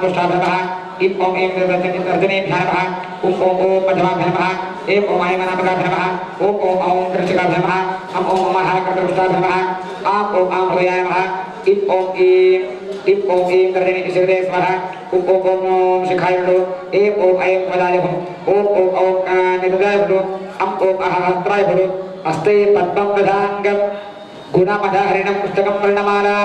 मुष्टाभ्यः इम ओम एम रजनेभ्यः नमः ओम ओम ओम मध्यमाभ्यः नमः एम ओम आयमनाभ्यः नमः ओम ओम ओम कृष्णकाभ्यः नमः हम ओम महाकर्तृष्टाभ्यः नमः आम ओम आम हृदयाय नमः इम ओम एम रजने शिरदे स्वाहा ओम ओम ओम शिखाय नमः एम ओम ऐम वदाय नमः ओम ओम ओम निरुदाय नमः हम ओम अहंत्राय नमः अस्ते पद्मं दधांगं गुणमदहरिणं पुस्तकं वर्णमाला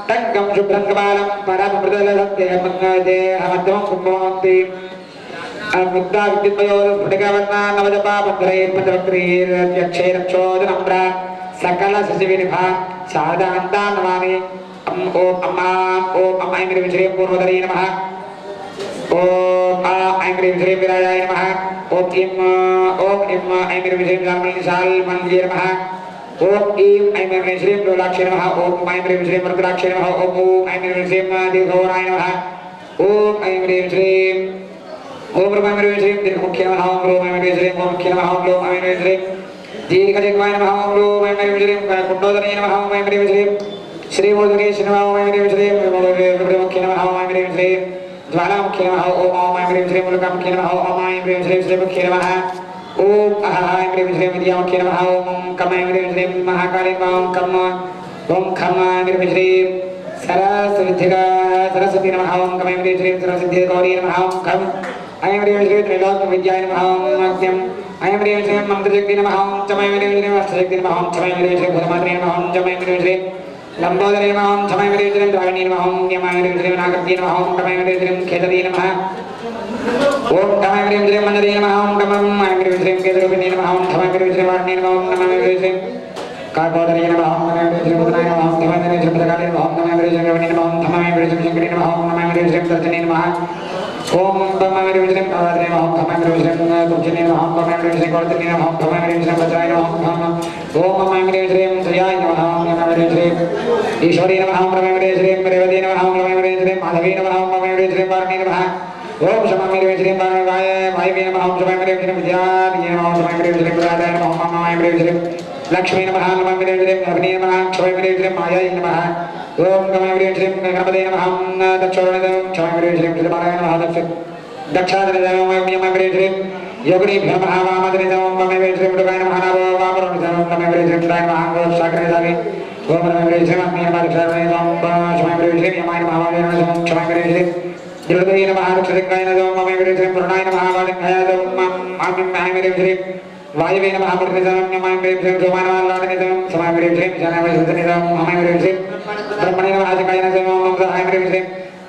टङ्कं शुभ्रं कपालं परममृदुलसत्यमङ्गलदेहमध्यमं कुम्भवन्ति मुद्दा विद्युत्मयोस्फुटिकवर्णा नवजपापत्रैर्पञ्चवक्त्रैर्यक्षैरक्षोदनम्रा सकलशशिविनिभा शारदान्तां नमामि ओम अम्मा ओम ऐं ह्रीं श्रीं पूर्वधरी नमः ओम ऐं ह्रीं श्रीं विराजाय नमः ओम ऐं ह्रीं श्रीं शाल्मल्ये नमः ओम ऐं ह्रीं श्रीं लोलाक्षे नमः ओम ऐं ह्रीं श्रीं रुद्राक्षे नमः ओम ऐं ह्रीं श्रीं दीर्घोराय नमः ओम ऐं ह्रीं श्रीं ओम ऐं ह्रीं श्रीं दीर्घमुख्ये नमः ओम ऐं ह्रीं श्रीं मुख्ये नमः ओम ऐं ह्रीं श्रीं दीर्घजिह्वाय नमः ओम ऐं ह्रीं श्रीं कुण्डोदरी नमः ओम ऐं ह्रीं श्रीं श्रीमूर्तिकेश नमः ओम ऐं ह्रीं श्रीं मुख्ये नमः ओम ऐं ह्रीं श्रीं ज्वालामुख्ये नमः ओम ऐं ह्रीं श्रीं मुलकामुख्ये नमः ओम ऐं ह्रीं श्रीं श्रीमुख्ये नमः ओम ऐं ह्रीं श्रीं विद्यामुख्ये नमः ओम कम ऐं ह्रीं श्रीं महाकाली नमः ओम खम ऐं ह्रीं श्रीं सरस्वती नमः ओम कम ऐं ह्रीं श्रीं सरस्वती गौरी नमः ओम खम ऐं ह्रीं श्रीं त्रैलोक्य विद्याय नमः ओम मध्यम ऐं ह्रीं श्रीं मंत्रशक्ति नमः ओम चम ऐं ह्रीं श्रीं अष्टशक्ति नमः ओम चम ऐं ह्रीं श्रीं भूतमात्रे नमः ओम चम ऐं ह्रीं श्रीं लंबोदरी नमः ओम चम ऐं ह्रीं श्रीं द्राविणी नमः ओम यम ऐं ह्रीं श्रीं नागवती नमः ओम कम ऐं ह्रीं श्रीं खेतरी नमः ओम कम ऐं ह्रीं श्रीं मंजरी नमः ओम कम ऐं ह्रीं श्रीं केतरूपिणी नमः ओम कम ऐं ह्रीं श्रीं वाणी नमः ओम नमः ऐं ह्रीं श्रीं काकोदरी नमः ओम नमः ऐं ह्रीं श्रीं मुद्राय नमः ओम नमः ऐं ह्रीं श्रीं भद्रकाली नमः ओम नमः ऐं ह्रीं श्रीं रवणी नमः ओम नमः ऐं ह्रीं श्रीं शंकरी नमः ओम नमः ऐं ह्रीं श्रीं तर्जनी नमः ओम नमः ऐं ह्रीं श्रीं नवरात्रे नमः ओम नमः ऐं ह्रीं श्रीं कुंजनी नमः ओम नमः ऐं ह्रीं श्रीं कौर्तनी नमः ओम नमः ऐं ह्रीं श्रीं वज्राय नमः ओम नमः ऐं ह्रीं श्रीं श्रियाय नमः ओम नमः ऐं ह्रीं श्रीं ईश्वरी नमः ओम नमः ऐं ह्रीं श्रीं रेवती नमः ओम नमः ऐं ह्रीं श्रीं माधवी नमः ओम नमः ऐं ह्रीं श्रीं वारुणी नमः ओम शम ऐं ह्रीं श्रीं वायवे नमः ओम शम ऐं ह्रीं श्रीं विद्यादिये नमः ओम शम ऐं ह्रीं श्रीं प्रदाय नमः ओम नमः ऐं ह्रीं श्रीं लक्ष्मी नमः ओम नमः ऐं ह्रीं श्रीं अग्नि नमः क्षम ऐं ह्रीं श्रीं मायाय नमः ओम नमः ऐं ह्रीं श्रीं गणपते नमः ओम दक्षोरणं क्षम ऐं ह्रीं श्रीं कृतपाराय नमः दक्षादनम् ओम यम ऐं ह्रीं श्रीं योगिनीभ्यो नमः वामदनितं ओम नमः ऐं ह्रीं श्रीं मृगाय नमः नमो वामरोणितं ओम नमः ऐं ह्रीं श्रीं दाय नमः ओम सागरदामि ओम नमः ऐं ह्रीं श्रीं अग्नि नमः दक्षादनम् ओम क्षम ऐं ह्रीं श्रीं यमाय नमः वामदेवाय नमः क्षम ऐं ह्रीं श्रीं दिलदये नमः दक्षलिंगाय नमः ओम ऐं ह्रीं श्रीं पूर्णाय नमः वालिंगाय नमः ओम ऐं ह्रीं श्रीं वायवे नमः मूर्तिनितं यम ऐं ह्रीं श्रीं सोमाय नमः लाडनितं सम ऐं ह्रीं श्रीं विशालाय सुतनितं ओम ऐं ह्रीं श्रीं ब्रह्मणे नमः आदिकाय नमः ओम ऐं ह्रीं श्रीं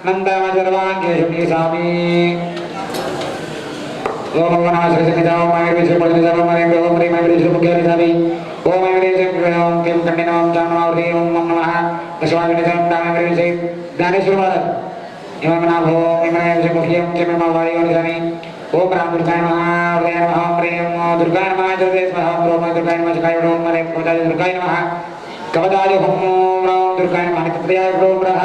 नन्दमजर्वाङ्गेशुनि स्वामी ओम नमः श्रीनिता ओम ऐं ह्रीं श्रीं पूर्णनितं ओम ऐं ह्रीं श्रीं मुख्यनिधामि ओम ऐं ह्रीं श्रीं ओम किं कण्डिनं ओम चामनावती ओम नमः दशवाग्नितं ओम ऐं ह्रीं श्रीं ज्ञानेश्वर महाराज इमं नाभो इमं श्रीं मुख्यं च मम वायुनिधामि ओम राम दुर्गाय नमः हृदयाय नमः ओम ह्रीं दुर्गाय नमः जगदे स्वाहा ओम दुर्गाय नमः शिखाय ओम ह्रीं कवचाय दुर्गाय नमः कवचाय ओम राम दुर्गाय नमः नित्यप्रियाय ओम रः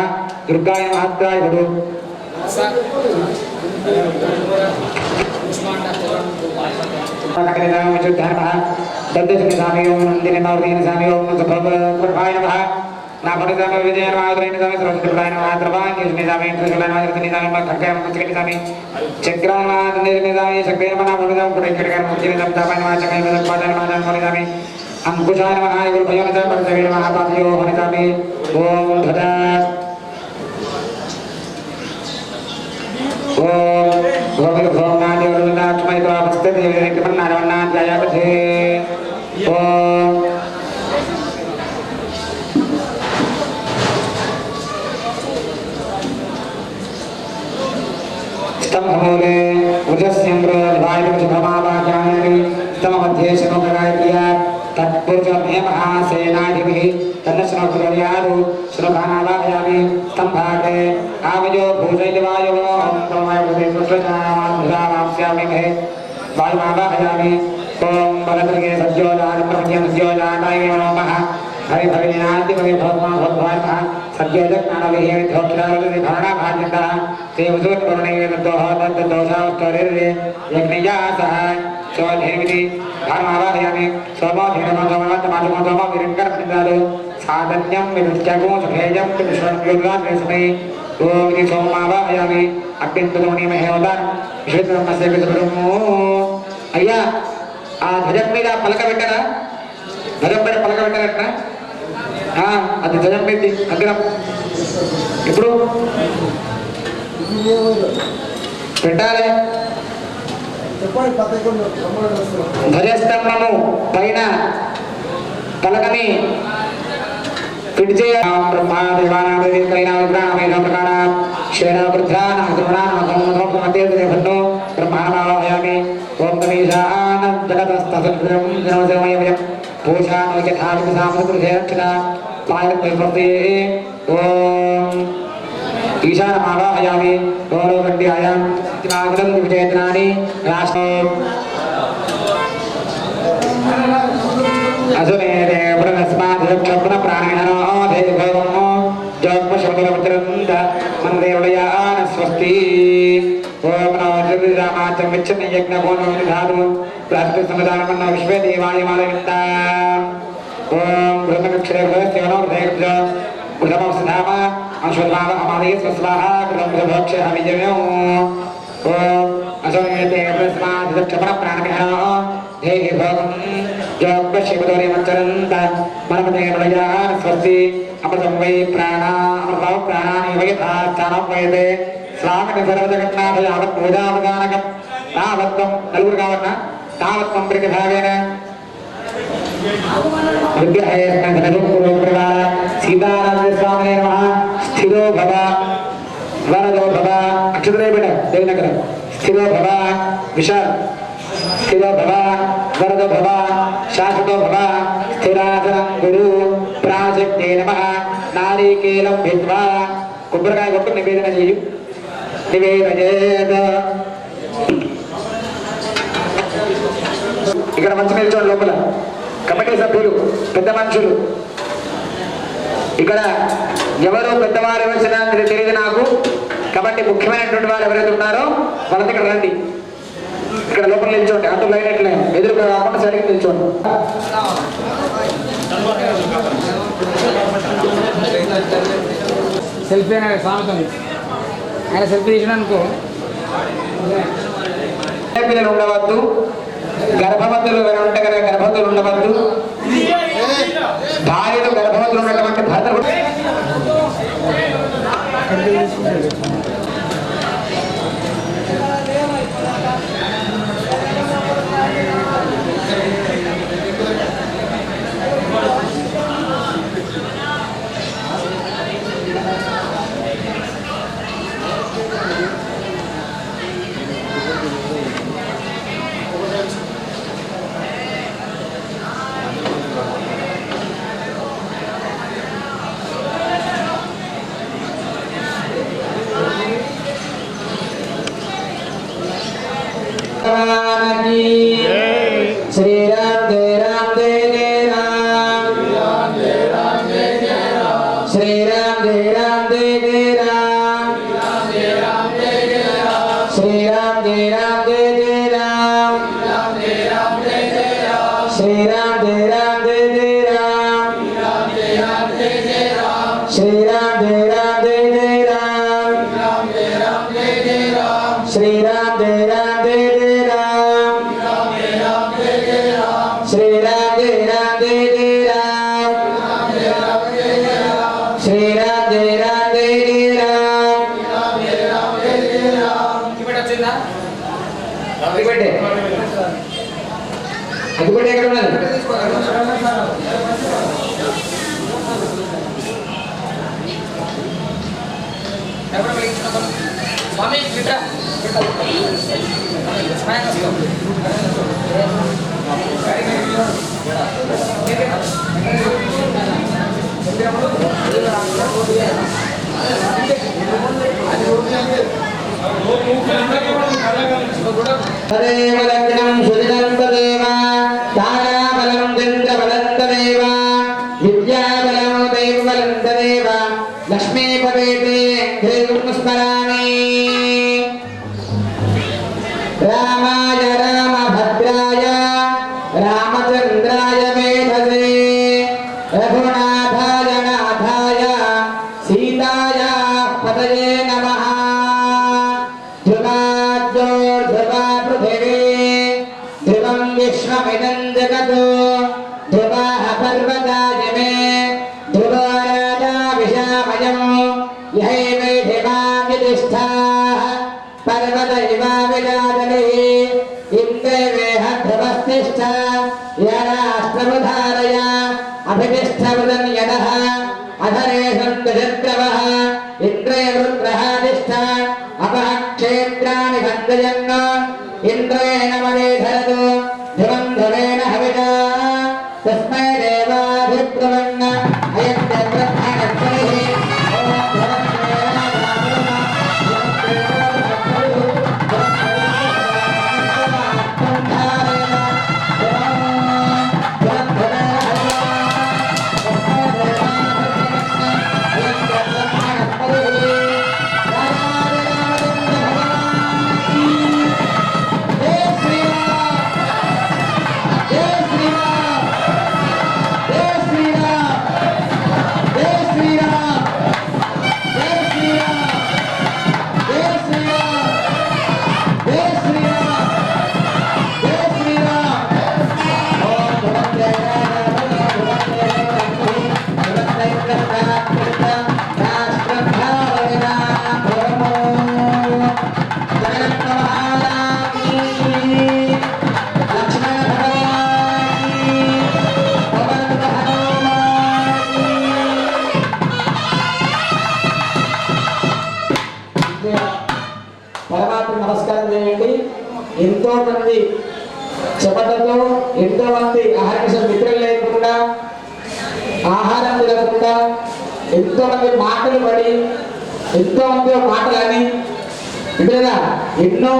दुर्गाय नमः हत्राय भो दद्दशनिधामि ओम नन्दिनिमावतीनिधामि ओम सफलप्रभाय नमः नाभनिधामि विजय नमः उदयनिधामि सरस्वतीप्रदाय नमः द्रवाङ्गेशनिधामि त्रिशूलाय नमः रत्निधामि खड्गाय नमः मुद्रिनिधामि चक्राय नमः दण्डनिधामि शक्तिय नमः नाभनिधामि कुटैकटकाय नमः मुद्रिनिधामि तापाय नमः चकाय नमः पादाय नमः जान्मनिधामि अंकुशाय नमः गुरुभयोनिधामि परसवे नमः पादयो हनिधामि ओम धदा ओम भोगनादि वरुणाक्षमय द्वापस्ते देवी कृपन्नारवन्ना ध्यायापथे ओम स्तंभमूले वृजस्यम्र वायुर्भमावाक्यानि स्तममध्ये शनोकरायक्रिया तत्पुरुषमेमः सेनाधिपिः तन्नश्नोकर्यादु श्लोकानावाहयामि स्तम्भाटे आवयो भूषैलवायो ओम तमवायुभूते सुष्ठुजामांस्यामि वायुमावाहयामि ओम बलदुर्गे सद्योजानप्रभ्यं सद्योजानाय नमः हरि भविनादि भवि भगवान भगवान सद्योजज्ञानविहे धोक्षरावति धारणाभाजन्तः देवसूर्यवर्णैः तद्दोः तद्दोषावस्तरेर्ये यज्ञयासः स्वधेमिति धर्मावाहयामि सोमोधिरमसमवन्तमासमोसमविरिङ्करपिन्दादो साधन्यं विदुत्यगो सुखेयं विश्वयोगाग्रेसमे ओम इति सोमावाहयामि అభ్యంతరమేమేవదానం విశ్వేశ్వరమస్య విశ్వబ్రహ్మో. అయ్యా ఆ ధ్వజం మీద పలక పెట్టరా, ధ్వజం పైన పలక పెట్టారట, అది ధ్వజం మీద అగ్రం ఇప్పుడు పెట్టాలి. ధ్వజస్తంభము పైన పలకని फिट से ब्रह्मा देवानां देवकैनां प्रकारा शेना वृद्धानां द्रोणानां धर्मधर्म मध्य देवन्नो ब्रह्माणायामि ओम गणेशान जगतस्तसंक्रम जनोजमयं पूषानो यथाविध सामग्रहक्षणा पायत्वैवर्ते ओम ईशानमावाहयामि गौरवगण्ड्यायां नागरं विचेतनानि राष्ट्र असुरे देवरस्माद्रक्षण प्राणिनः देवो जगमशोदरवत्रन्द मनदेवयान स्वस्ति ओम नमो रामाचं विच्छन यज्ञभोनो निधातु प्राप्त समाधानमन्न विश्वे देवाय मालयन्ता ओम ब्रह्मक्षरे भवस्योनो देवज बुधमवसधाम अश्वत्थाम अमादये स्वस्वाहा ब्रह्मभक्ष अविजयो ओम असुरे देवरस्माद्रक्षण प्राणिनः देहि भवं जगमशोदरे वत्रन्द मनदेवयान स्वस्ति अमृतं वै प्राणा अमृतं प्राणानि वै यथास्थानं वैदे स्वामिनि सर्वजगन्नाथ यावत् पूजावदानकं तावत्त्वं नलुगुरु कावन्न तावत्त्वं प्रतिभागेन विद्याहेस्मन्धनपुरोप्रभा सीतारामस्वामिने नमः स्थिरो भव वरदो भव अक्षतरे बेटा देवनगर स्थिरो भव विशाल स्थिरो भव वरदो भव शाश्वतो भव स्थिरासनं गुरु प्राजक्ते नमः नारिकेलं भित्वा కొబ్బరికాయ కొట్టు నివేదన చేయు నివేదయేద. ఇక్కడ మంచి నిల్చోండి లోపల కమిటీ సభ్యులు పెద్ద మనుషులు. ఇక్కడ ఎవరు పెద్దవారు వచ్చినా తెలియదు నాకు, కాబట్టి ముఖ్యమైనటువంటి వారు ఎవరైతే ఉన్నారో వాళ్ళని ఇక్కడ రండి, ఇక్కడ లోపల నిల్చోండి. అటు లైన్ ఎట్లే ఎదురుగా కాకుండా సరిగ్గా నిల్చోండి. సెల్ఫీ అనే సామెత ఉంది, ఆయన సెల్ఫీ తీసినానుకో. పిల్లలు ఉండవద్దు, గర్భవతులు ఉంటే కనుక గర్భవతులు ఉండవద్దు, భార్యలు గర్భవతులు ఉన్నటువంటి భర్తలు श्री राम जय राम जय जय राम, श्री राम जय राम जय जय राम, श्री राम जय राम जय जय राम, श्री राम जय राम जय जय राम, श्री राम जय राम जय जय राम, श्री राम जय राम जय जय राम, श्री राम जय राम जय जय राम, श्री राम जय राम जय जय राम. అది పెట్టే ఎక్కడ ఉన్నది? స్వామి తదేవ లగ్నం సుదినం తదేవ తారాబలం చంద్రబలం తదేవ విద్యాబలం దైవబలం తదేవ లక్ష్మీపదేతే దేవం స్మరామి. రామాయ రామభద్రాయ రామచంద్రాయ మేధసే రఘునాథాయ నాథాయ సీతాయ పతయే నమః. ध्रुवं विश्वमिदं जगतो ध्रुवाः पर्वताय मे ध्रुवो राजा विशामयं यहैवेधिमावितिष्ठाः पर्वत इवाविराजनिः इन्द्रेवेह ध्रुवस्तिष्ठ यराष्ट्रमुधारय अभितिष्ठवदन् यदः अधरेशं दशद्रवः इन्द्रे रुद्रहादिष्ठ अपः क्षेत्राणि बन्धयन् इन्द्रेण मदेधरतु ध्रुवं ध्रुवेण हविषा तस्मै देवाधिब्रुवन् अयत्यब्रह्मणस्पतिः నమస్కారం చేయండి. ఎంతో మంది చెమటతో ఎంతో మంది ఆహారం మిత్రులు లేకుండా ఆహారం తినకుండా ఎంతో మంది మాటలు పడి ఎంతో మంది మాటలని ఇక్కడ ఎన్నో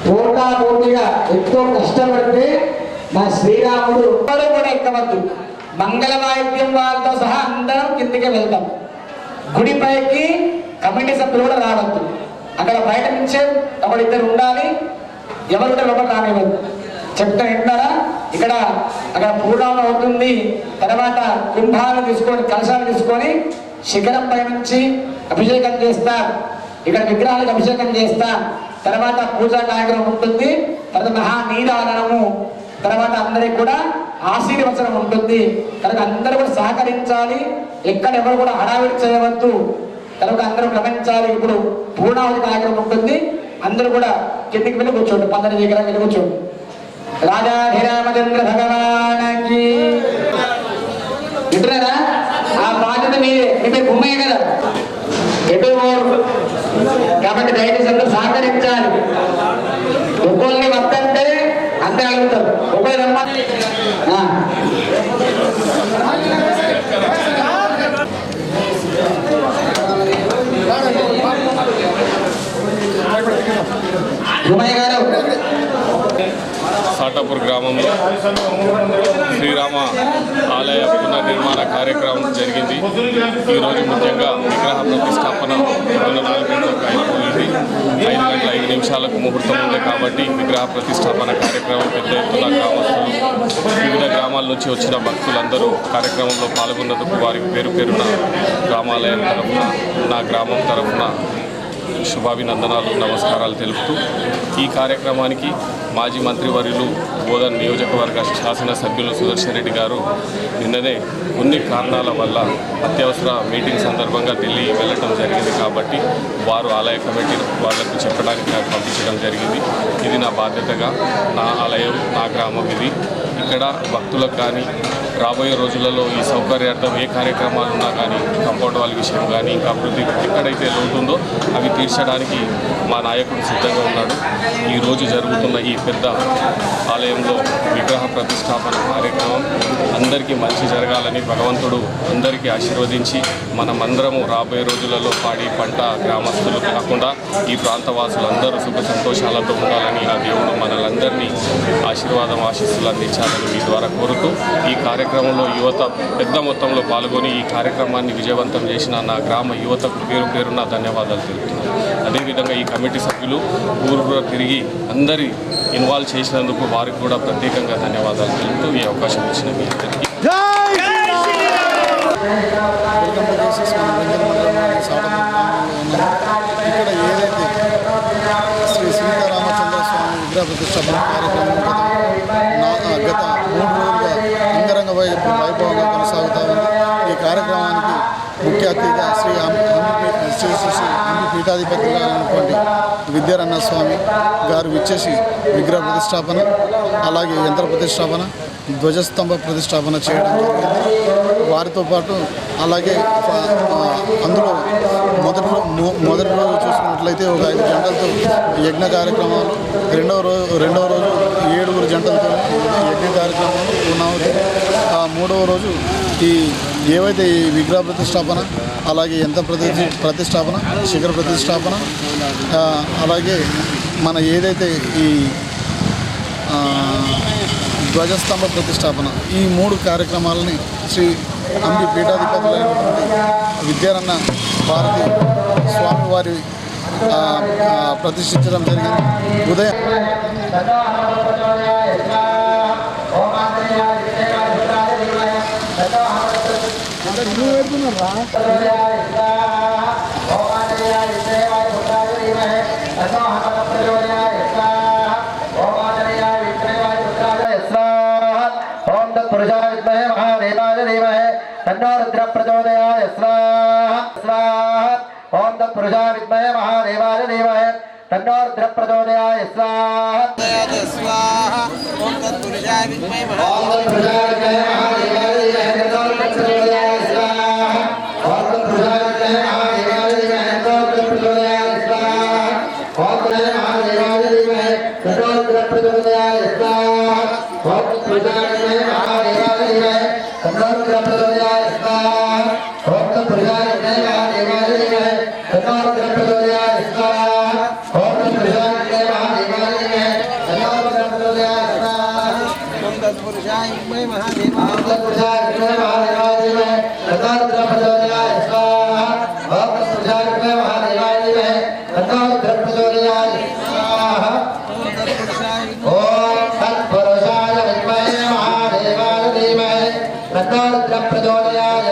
పోటాపోటీగా ఎంతో కష్టపడితే మా శ్రీరాముడు కూడా ఎక్కవద్దు. మంగళ వాయిద్యం వాళ్ళతో సహా అందరం కిందికి వెళ్తాం. గుడిపైకి కమిటీ సభ్యులు కూడా రావద్దు. అక్కడ బయట నుంచే ఒకరిద్దరు ఉండాలి. ఎవరు లోపల రానివ్వద్దు. చెప్తా వింటారా? ఇక్కడ అక్కడ పూర్ణం అవుతుంది. తర్వాత కుంభాలు తీసుకొని కలశాలు తీసుకొని శిఖరం పై నుంచి అభిషేకం చేస్తా. ఇక్కడ విగ్రహాలకు అభిషేకం చేస్తా. తర్వాత పూజా కార్యక్రమం ఉంటుంది. తర్వాత మహానీరాధనము, తర్వాత అందరికి కూడా ఆశీర్వచనం ఉంటుంది. కనుక అందరూ కూడా సహకరించాలి. ఎక్కడ ఎవరు కూడా హడావిడి చేయవద్దు. కనుక అందరూ గమనించాలి. ఇప్పుడు పూర్ణావతి కార్యక్రమం ఉంటుంది. అందరూ కూడా కిందికి వెళ్ళి కూర్చోండి. 15 దగ్గర వెళ్ళి కూర్చోండి. రాజాధిరామచంద్ర భగవానికి వింటున్నారా? ఆ బాధ్యత మీదే. మీ పేరు భూమయ్య కదా, ఎటు కాబట్టి దయచేసి అందరూ సహకరించాలి. ఒక్కొల్ని వద్దంటే అంతే అడుగుతారు. ఒక్కొక్క రమ్మ భూమయ్య గారు సాటాపూర్ గ్రామంలో శ్రీరామ ఆలయ పునర్నిర్మాణ కార్యక్రమం జరిగింది. ఈరోజు ముఖ్యంగా విగ్రహ ప్రతిష్టాపన 4 గంటలకు అయిపోయింది. 5 గంటల 5 నిమిషాలకు ముహూర్తం ఉంది కాబట్టి విగ్రహ ప్రతిష్టాపన కార్యక్రమం పెద్ద ఎత్తున గ్రామస్తులు, వివిధ గ్రామాల నుంచి వచ్చిన భక్తులందరూ కార్యక్రమంలో పాల్గొన్నందుకు వారికి పేరు పేరున గ్రామాలయం తరఫున, నా గ్రామం తరఫున శుభాభినందనాలు, నమస్కారాలు తెలుపుతూ ఈ కార్యక్రమానికి మాజీ మంత్రివర్యులు బోధన్ నియోజకవర్గ శాసనసభ్యులు సుదర్శన్ రెడ్డి గారు నిన్ననే కొన్ని కారణాల వల్ల అత్యవసర మీటింగ్ సందర్భంగా ఢిల్లీ వెళ్ళటం జరిగింది. కాబట్టి వారు ఆలయ కమిటీ వాళ్లకు చెప్పడానికి నాకు పంపించడం జరిగింది. ఇది నా బాధ్యతగా, నా ఆలయం, నా గ్రామం ఇది. ఇక్కడ భక్తులకు కానీ రాబోయే రోజులలో ఈ సౌకర్యార్థం ఏ కార్యక్రమాలు ఉన్నా కానీ, కాంపౌండ్ వాల్ విషయం కానీ, ఇంకా అభివృద్ధి ఎక్కడైతే లోటుందో అవి తీర్చడానికి మా నాయకుడు సిద్ధంగా ఉన్నాడు. ఈరోజు జరుగుతున్న ఈ పెద్ద ఆలయంలో విగ్రహ ప్రతిష్టాపన కార్యక్రమం అందరికీ మంచి జరగాలని భగవంతుడు అందరికీ ఆశీర్వదించి మనమందరము రాబోయే రోజులలో పాడి పంట గ్రామస్తులు కాకుండా ఈ ప్రాంతవాసులందరూ సుఖ సంతోషాలతో ఉండాలని ఆ దేవుడు మనలందరినీ ఆశీస్సులు అందించాలని మీ ద్వారా కోరుతూ ఈ కార్యక్రమంలో యువత పెద్ద మొత్తంలో పాల్గొని ఈ కార్యక్రమాన్ని విజయవంతం చేసిన నా గ్రామ యువతకు పేరు పేరున ధన్యవాదాలు తెలుపుతున్నాను. అదేవిధంగా ఈ కమిటీ సభ్యులు ఊరు తిరిగి అందరి ఇన్వాల్వ్ చేసినందుకు వారికి కూడా ప్రత్యేకంగా ధన్యవాదాలు తెలుపుతూ ఈ అవకాశం ఇచ్చిన మీ అందరికీ ఇక్కడ ఏదైతే శ్రీ సీతారామచంద్ర స్వామి విగ్రహ ప్రతిష్టాపన కార్యక్రమం ముఖ్య అతిథిగా శ్రీ పీఠాధిపతులైనటువంటి విద్యారణ్య స్వామి గారు విచ్చేసి విగ్రహ ప్రతిష్టాపన, అలాగే యంత్ర ప్రతిష్టాపన, ధ్వజస్తంభ ప్రతిష్టాపన చేయడం జరిగింది. వారితో పాటు అలాగే అందులో మొదటి రోజు చూసుకున్నట్లయితే ఒక 5 జంటలతో యజ్ఞ కార్యక్రమాలు, రెండవ రోజు 7 జంటలతో యజ్ఞ కార్యక్రమాలు పూర్ణావతి, మూడవ రోజు ఏవైతే ఈ విగ్రహ ప్రతిష్టాపన, అలాగే యంత్ర ప్రతిష్టాపన, శిఖర ప్రతిష్టాపన, అలాగే మన ఏదైతే ఈ ధ్వజస్తంభ ప్రతిష్టాపన, ఈ 3 కార్యక్రమాలని శ్రీ అంబి పీఠాధిపతులైనటువంటి విద్యారణ్య భారతి స్వామివారి ప్రతిష్ఠించడం జరిగింది. ఉదయం तन्नो रुद्र प्रचोदयाय स्वाहा स्वाहा ओम तत्पुरुषाय विद्महे महादेवाय धीमहि तन्नो रुद्र प्रचोदयाय स्वाहा स्वाहा ओम तत्पुरुषाय विद्महे महादेवाय धीमहि तन्नो रुद्र प्रचोदयाय स्वाहा ओम तत्पुरुषाय विद्महे महादेवाय धीमहि तन्नो रुद्र प्रचोदयाय स्वाहा ओम महादेवाय धीमहि तन्नो रुद्र प्रचोदयाय स्वाहा ओम तत्पुरुषाय विद्महे महादेवाय धीमहि तन्नो रुद्र प्रचोदयाय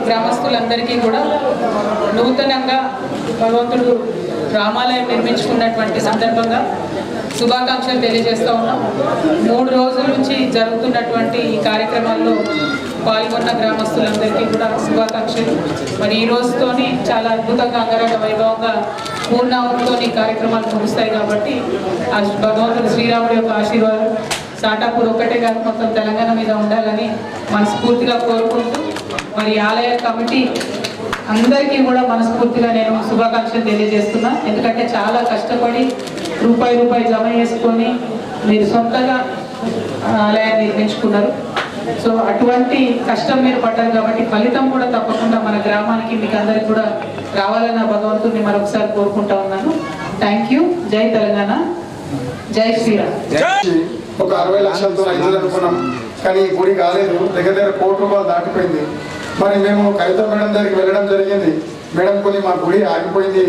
గ్రామస్తులందరికీ కూడా నూతనంగా భగవంతుడు రామాలయం నిర్మించుకున్నటువంటి సందర్భంగా శుభాకాంక్షలు తెలియజేస్తూ ఉన్నాం. 3 రోజుల నుంచి జరుగుతున్నటువంటి ఈ కార్యక్రమాల్లో పాల్గొన్న గ్రామస్తులందరికీ కూడా శుభాకాంక్షలు. మరి ఈ రోజుతోని చాలా అద్భుతంగా అంగరంగ వైభవంగా పూర్ణాహుతితో ఈ కార్యక్రమాలు ముగుస్తాయి కాబట్టి ఆ భగవంతుడు శ్రీరాముడి యొక్క ఆశీర్వాదం సాటాపూర్ ఒక్కటే కాదు మొత్తం తెలంగాణ మీద ఉండాలని మనస్ఫూర్తిగా కోరుకుంటూ మరి ఆలయ కమిటీ అందరికీ కూడా మనస్ఫూర్తిగా నేను శుభాకాంక్షలు తెలియజేస్తున్నా. ఎందుకంటే చాలా కష్టపడి రూపాయి జమ చేసుకొని మీరు సొంతగా ఆలయాన్ని నిర్మించుకున్నారు. సో అటువంటి కష్టం మీరు పడ్డారు కాబట్టి ఫలితం కూడా తప్పకుండా మన గ్రామానికి మీకు అందరికి కూడా రావాలని ఆ భగవంతుడిని మరొకసారి కోరుకుంటా ఉన్నాను. Thank you. జై తెలంగాణ, జై శ్రీరామ్. ఒక 60 లక్షలతో ఐదు అనుకున్నాం, కానీ ఈ గుడి కాలేదు. దగ్గర ₹1 కోటి దాటిపోయింది. మరి మేము కవిత మేడం దగ్గరికి వెళ్ళడం జరిగింది. మేడం కొన్ని మా గుడి ఆగిపోయింది,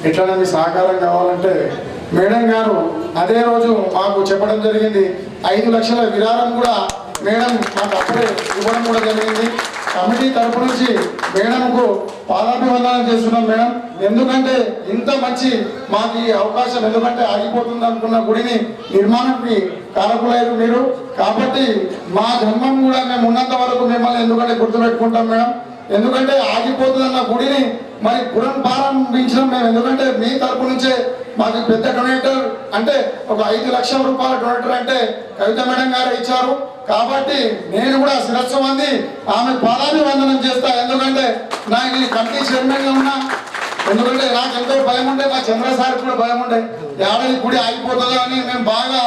ఎట్లన్నా మీ సహకారం కావాలంటే మేడం గారు అదే రోజు మాకు చెప్పడం జరిగింది. 5 లక్షల విరాళం కూడా మేడం మాకు అప్పుడే ఇవ్వడం కూడా జరిగింది. కమిటీ తరపు నుంచి మేడంకు పాదాభివందనం చేస్తున్నాం మేడం. ఎందుకంటే ఇంత మంచి మాకు ఈ అవకాశం, ఎందుకంటే ఆగిపోతుంది అనుకున్న గుడిని నిర్మాణానికి కారకులయ్యారు మీరు. కాబట్టి మా జన్మం కూడా మేము ఉన్నంత వరకు మిమ్మల్ని ఎందుకంటే గుర్తుపెట్టుకుంటాం మేడం. ఎందుకంటే ఆగిపోతుందన్న గుడిని మరి పునఃప్రారంభించడం మేము, ఎందుకంటే మీ తరపు నుంచే మాకు పెద్ద డొనేటర్ అంటే ఒక ₹5 లక్షల డొనేటర్ అంటే కవిత మేడం గారు ఇచ్చారు. కాబట్టి నేను కూడా శిరస్సు మంది ఆమె పాదాభివందనం చేస్తా. ఎందుకంటే నాకు ఈ కమిటీ చైర్మన్గా ఉన్నా, ఎందుకంటే నాకు ఎంతో భయం ఉండే, మా చంద్రసారికి కూడా భయం ఉండే ఏడాది గుడి ఆగిపోతుందో అని మేము బాగా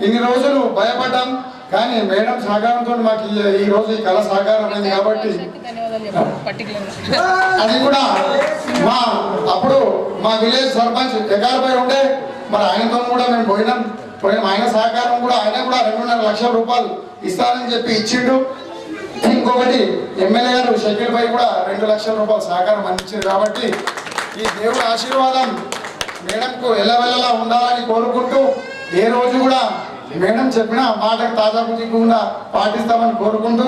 ఇన్ని రోజులు భయపడ్డాం. కానీ మేడం సహకారంతో మాకు ఈ రోజు ఈ కళ సహకారం అయింది. కాబట్టి అది కూడా అప్పుడు మా విలేజ్ సర్పంచ్ ఎగారిపై ఉండే, మరి ఆయనతో కూడా మేము పోయినాం. ఆయన సహకారం కూడా, ఆయన కూడా ₹2.5 లక్షల ఇస్తానని చెప్పి ఇచ్చిండు. ఇంకొకటి ఎమ్మెల్యే గారు షకీల్ పై కూడా ₹2 లక్షల సహకారం అందించారు. కాబట్టి ఈ దేవుడి ఆశీర్వాదం మేడంకు ఎల్లవెల్లలా ఉండాలని కోరుకుంటూ ఏ రోజు కూడా మేడం చెప్పిన మాటకు తాజా పుచ్చుకుండా పాటిస్తామని కోరుకుంటూ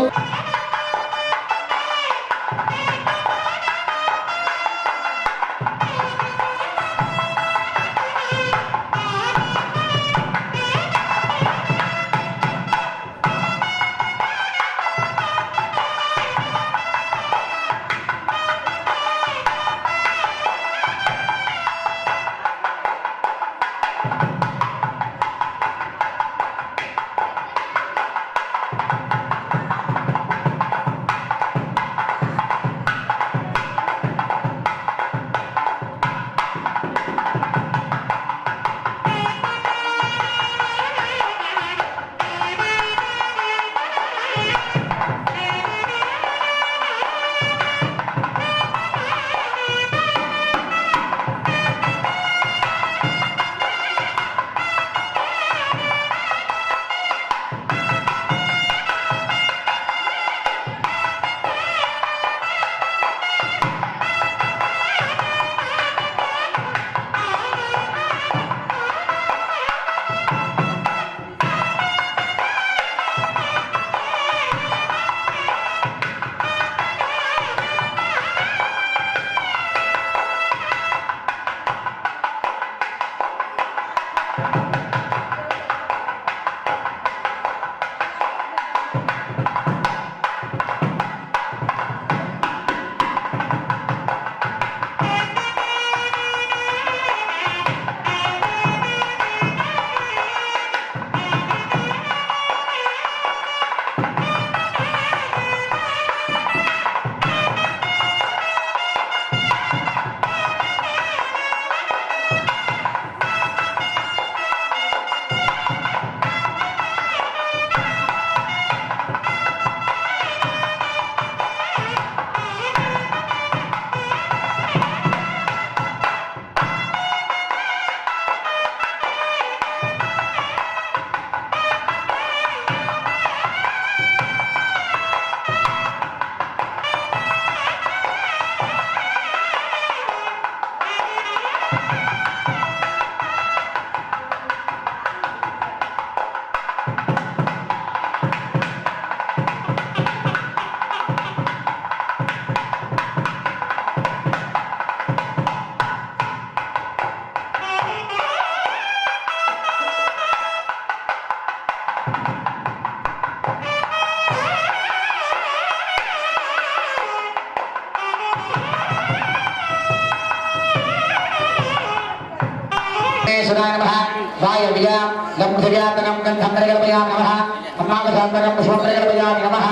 वायव्या लम्भयातनं गन्धमृगल्पयामि नमः अम्मावसान्तकं पुष्पमृगल्पयामि नमः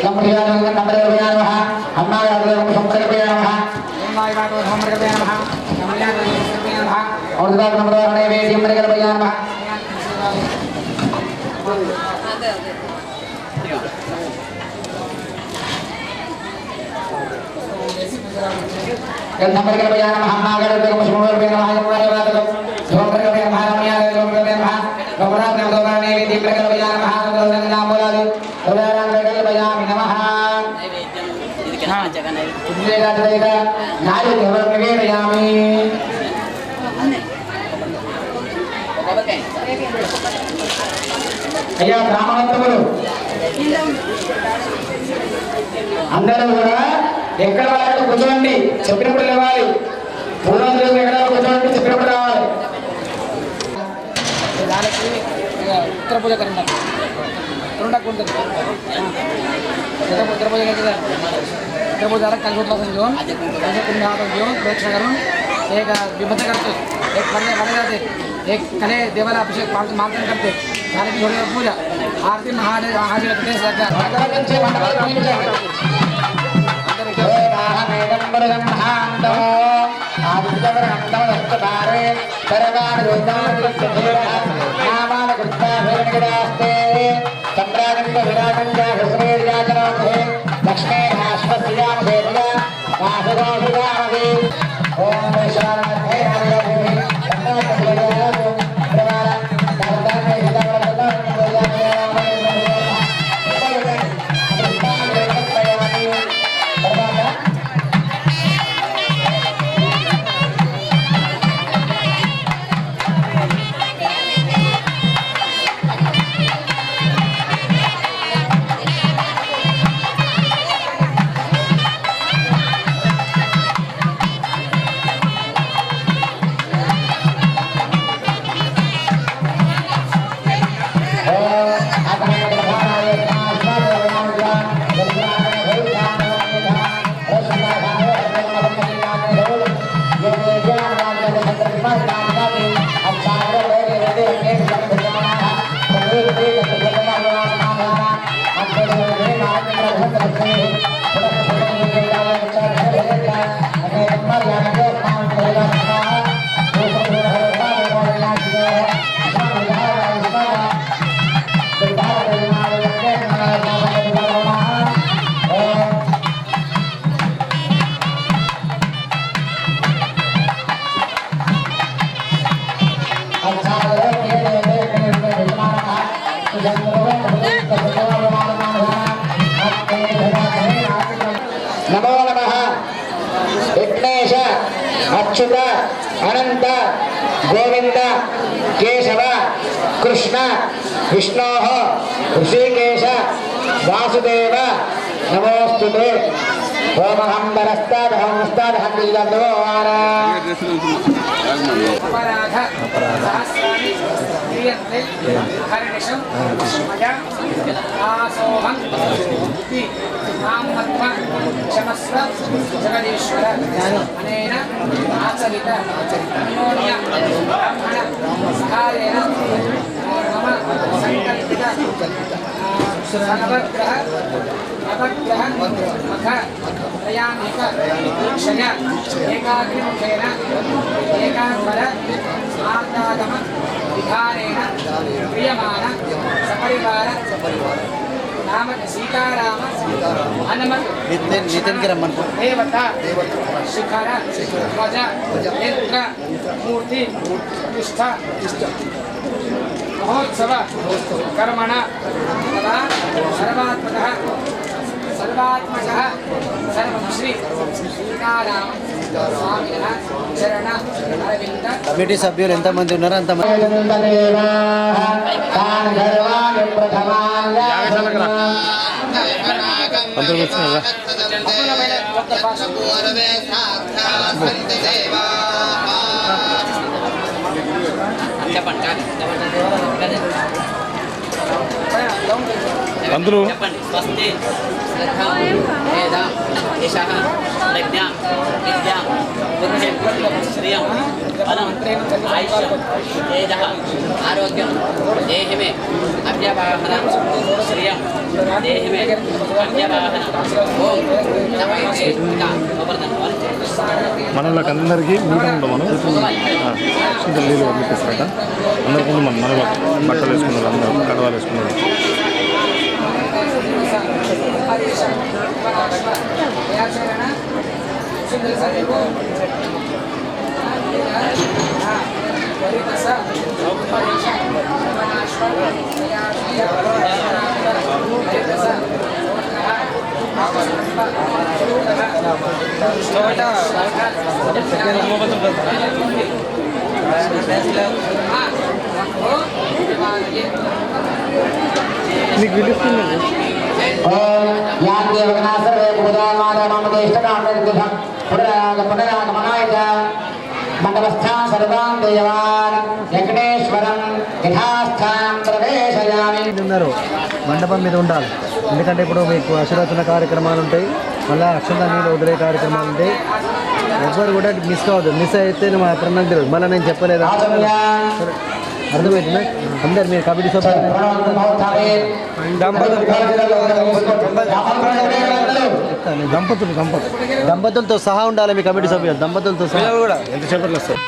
लम्भयातनं गन्धमृगल्पयामि नमः अम्मावसान्तकं पुष्पमृगल्पयामि नमः और दाद नंबर ने वेदी मृगल बयान महा कल नंबर के बयान महानागर के मुस्लिम बयान हमारे बात को सोमर के बयान महारानिया के लोग बयान महा नवरात्र नंबर ने वेदी मृगल बयान महानागर के नाम बोला दे तोलाराम मृगल बयान नमः हां जगह नहीं तुमने रात देगा नारी देवर मृगल बयामी అయ్యా బ్రాహ్మణోత్తములు అందరూ కూడా ఎక్కడ వాళ్ళు కూర్చోండి చెప్పినప్పుడు లేవాలి పూర్వం ఎక్కడ కూర్చోండి చెప్పినప్పుడు రావాలి దానికి ఉత్తర పూజ కరండి ఉంటుంది ఉత్తర పూజ కదా उतर पूजा कलगुटलासन घेऊन त्यांच्या कुंड हातात घेऊन प्रदक्षिणा करून एक विभूती करतो एक फळे जाते एक कले देवाला अभिषेक मार्जन करते झाले की थोडी पूजा आरती महादेव हाजीर होते सगळ्यांचे लक्ष्मी नमो नमः विघ्नेश अच्युत अनंत गोविंद केशव कृष्ण विष्णोः ऋषिकेश वासुदेव नमोस्तुते ओमहं वरस्तादहं वस्तादहं दिलद्वारा अपराध सहस्राणि क्रियन्ते हरिणिषं मया आसोहं इति नामत्व क्षमस्व जगदीश्वर अनेन आचरित अन्योन्य ब्राह्मण सहायेन मम संकल्पित सर्वग्रह नवग्रह मख त्रयान्विक क्षय एकाग्निमुखेन एकाग्र आर्दागम विधानेन क्रियमाण सपरिवार नाम सीताराम हनुमत नितिन के रमन देवता शिखर ध्वज नेत्र मूर्ति प्रतिष्ठा महोत्सव कर्मण तथा सर्वात्मकः सर्वश्री सीताराम स्वामिनः शरण अरविंद कमिटी सभ्युలు ఎంత మంది ఉన్నారు అంత మంది అందరూ వచ్చారా అందరూ आरोग्यम देहि में अव्यवाहन श्रियम देहि में अव्यवाहन ओम नमः మనలోకి అందరికీ ముందు మనం శుద్ధ నీళ్ళు వదిలిపిస్తారట అందరికి ముందు మనలో బట్టలు వేసుకున్నారు అందరూ కడవాలు వేసుకున్నారు నీకు విలుస్తుంది మండపస్థా సర్వాం దేవాన్ వెంకటేశ్వరం యథాస్థానం ప్రవేశయామి. ఉన్నారు మండపం మీద ఉండాలి. ఎందుకంటే ఇప్పుడు మీకు అశురచన కార్యక్రమాలు ఉంటాయి, మళ్ళీ అక్షంత నీళ్ళు వదిలే కార్యక్రమాలు ఉంటాయి. ఎవ్వరు కూడా మిస్ కావద్దు. మిస్ అయితే మాత్రం నాకు తెలియదు. మళ్ళీ నేను చెప్పలేదు, అర్థమవుతుందా? అందరు మీరు కమిటీ సభ్యులు దంపతులతో సహా ఉండాలి. మీ కమిటీ సభ్యులు దంపతులతో సహా కూడా ఎంతసేపట్లో వస్తారు.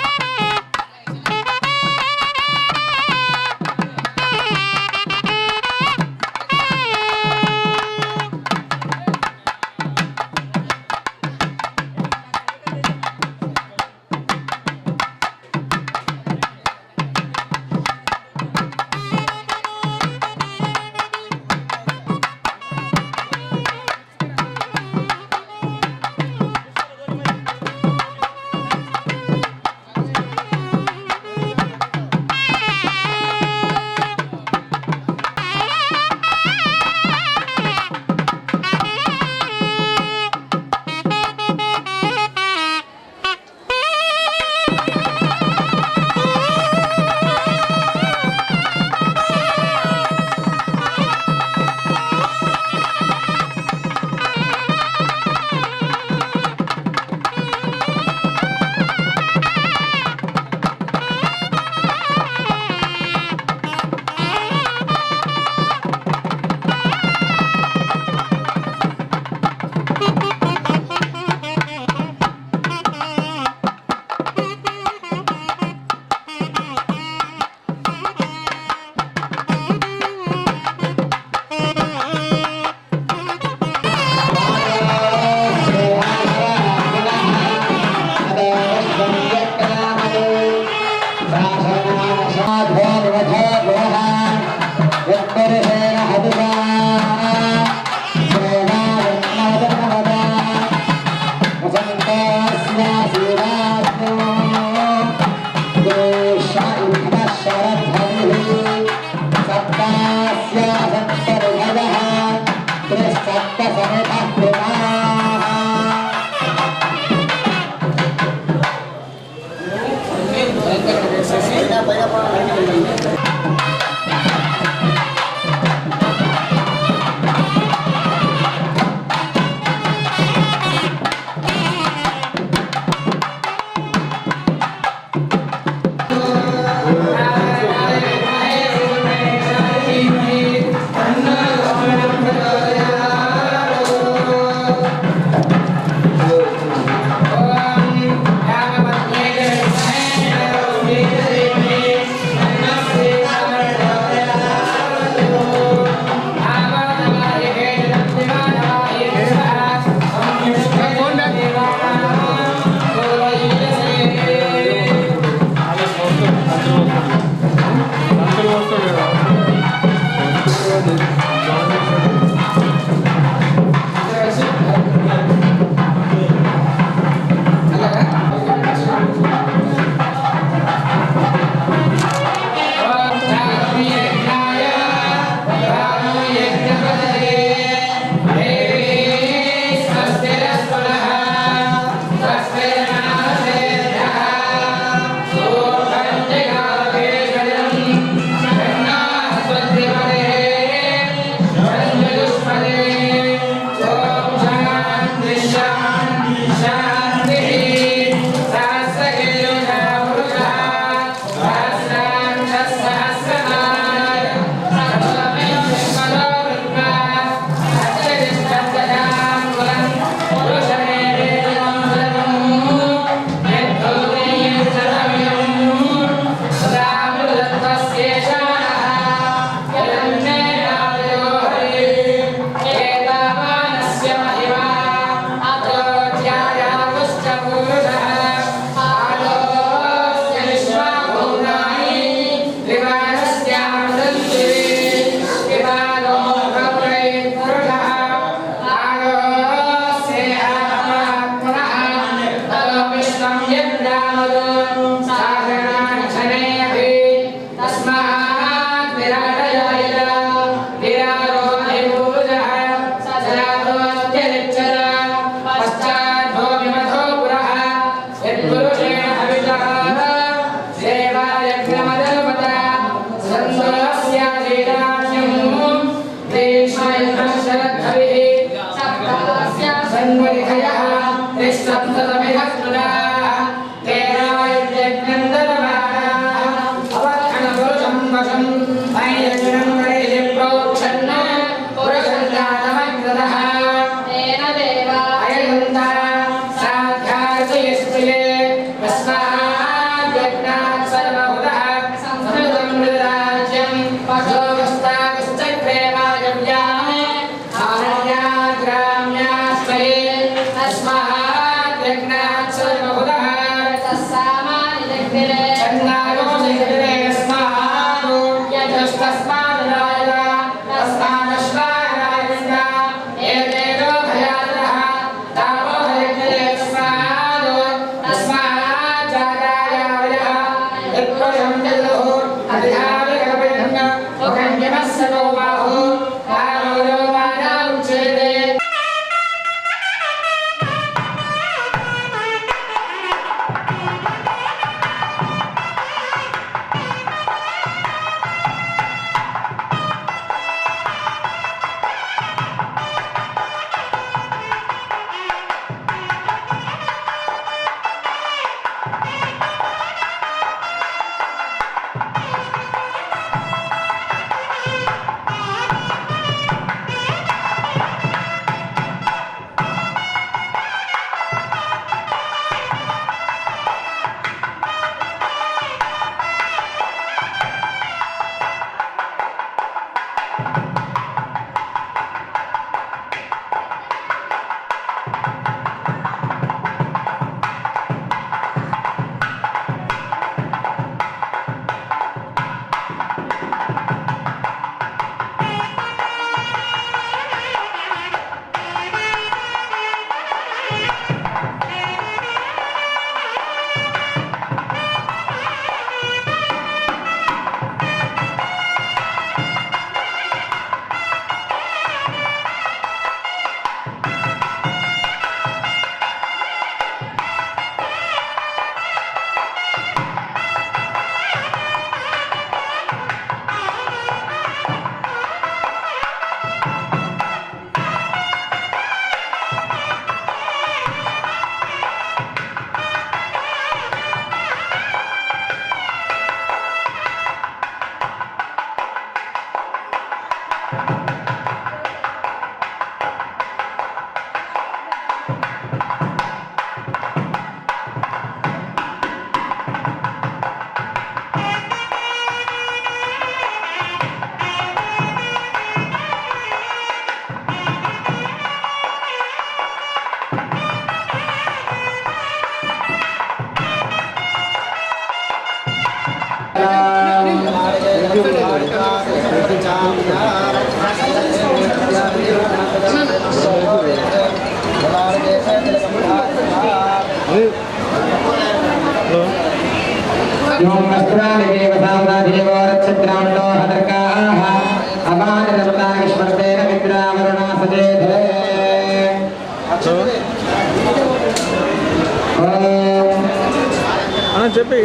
చెప్పి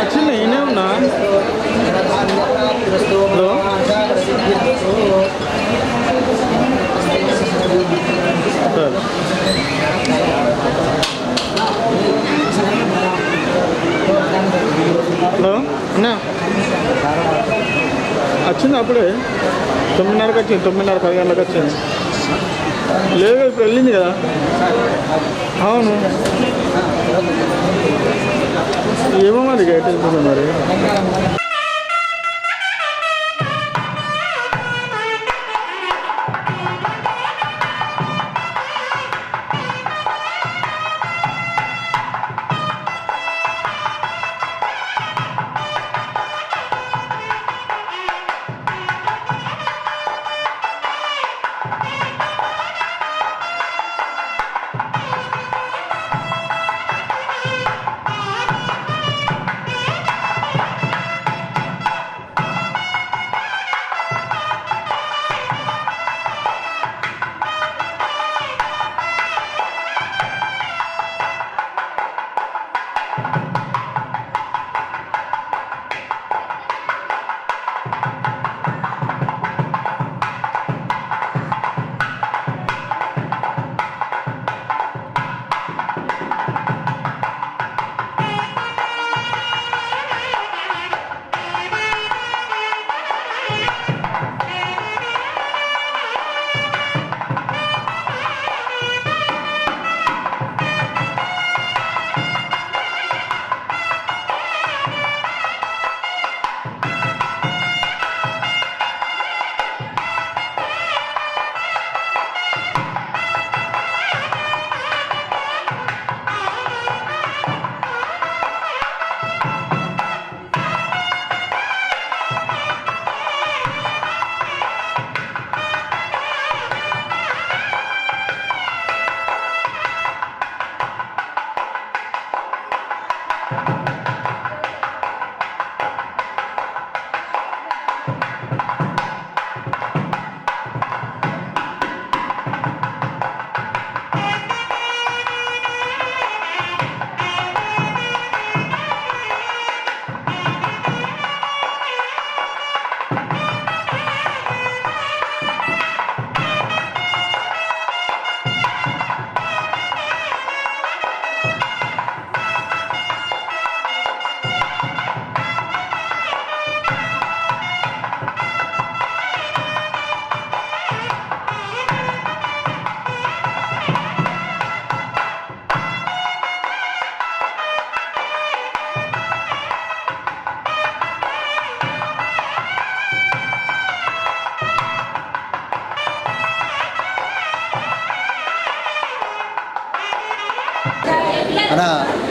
వచ్చింది ఈయనే ఉన్నా హలో అన్నా వచ్చింది అప్పుడే 9:30కి వచ్చింది 9:30 10 గంటలకు వచ్చింది లేదు ఇప్పుడు వెళ్ళింది కదా అవును ఏమో మరి గైట్ వెళ్తుంది మరి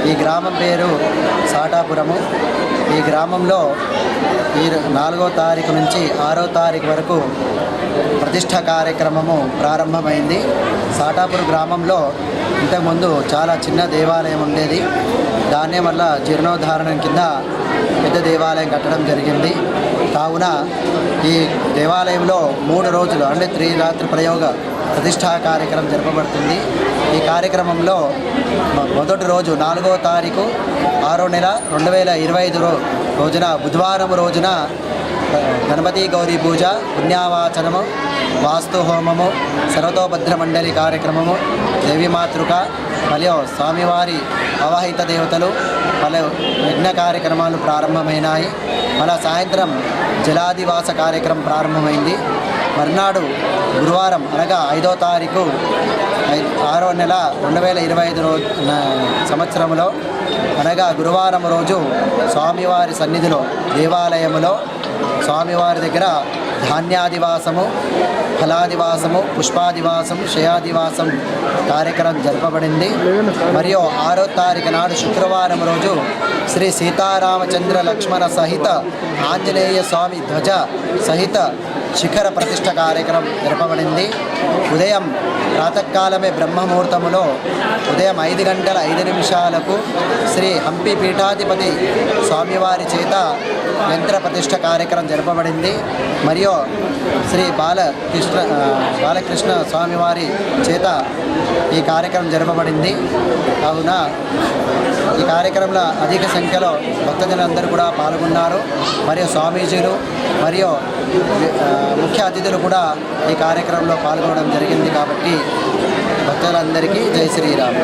ఈ గ్రామం పేరు సాటాపురము. ఈ గ్రామంలో ఈ 4వ తారీఖు నుంచి 6వ తారీఖు వరకు ప్రతిష్ట కార్యక్రమము ప్రారంభమైంది. సాటాపూర్ గ్రామంలో ఇంతకుముందు చాలా చిన్న దేవాలయం ఉండేది. దాన్నే వల్ల జీర్ణోద్ధారణం కింద పెద్ద దేవాలయం కట్టడం జరిగింది. కావున ఈ దేవాలయంలో 3 రోజులు అంటే త్రిరాత్రి ప్రయోగ ప్రతిష్టా కార్యక్రమం జరపబడుతుంది. ఈ కార్యక్రమంలో మొదటి రోజు 4వ తారీఖు 6వ నెల 2025 రోజున బుధవారం రోజున గణపతి గౌరీ పూజ, పుణ్యావాచనము, వాస్తు హోమము, సర్వతోభద్ర మండలి కార్యక్రమము, దేవీమాతృక మరియు స్వామివారి ఆవాహిత దేవతలు పలు యజ్ఞ కార్యక్రమాలు ప్రారంభమైనాయి. మళ్ళా సాయంత్రం జలాదివాస కార్యక్రమం ప్రారంభమైంది. మర్నాడు గురువారం అనగా 5వ తారీఖు 6వ నెల 2025 సంవత్సరంలో అనగా గురువారం రోజు స్వామివారి సన్నిధిలో దేవాలయములో స్వామివారి దగ్గర ధాన్యాదివాసము, ఫలాదివాసము, పుష్పాదివాసం, శయాదివాసం కార్యక్రమం జరపబడింది. మరియు 6వ తారీఖు నాడు శుక్రవారం రోజు శ్రీ సీతారామచంద్ర లక్ష్మణ సహిత ఆంజనేయ స్వామి ధ్వజ సహిత శిఖర ప్రతిష్ట కార్యక్రమం జరపబడింది. ఉదయం ప్రాతకాలమే బ్రహ్మముహూర్తములో ఉదయం 5 గంటల 5 నిమిషాలకు శ్రీ హంపి పీఠాధిపతి స్వామివారి చేత యంత్ర ప్రతిష్ట కార్యక్రమం జరపబడింది. మరియు శ్రీ బాలకృష్ణ స్వామివారి చేత ఈ కార్యక్రమం జరపబడింది. కావున ఈ కార్యక్రమంలో అధిక సంఖ్యలో భక్తజనులందరూ కూడా పాల్గొన్నారు. మరియు స్వామీజీలు మరియు ముఖ్య అతిథులు కూడా ఈ కార్యక్రమంలో పాల్గొనడం జరిగింది. కాబట్టి భక్తులందరికీ జై శ్రీరామ్.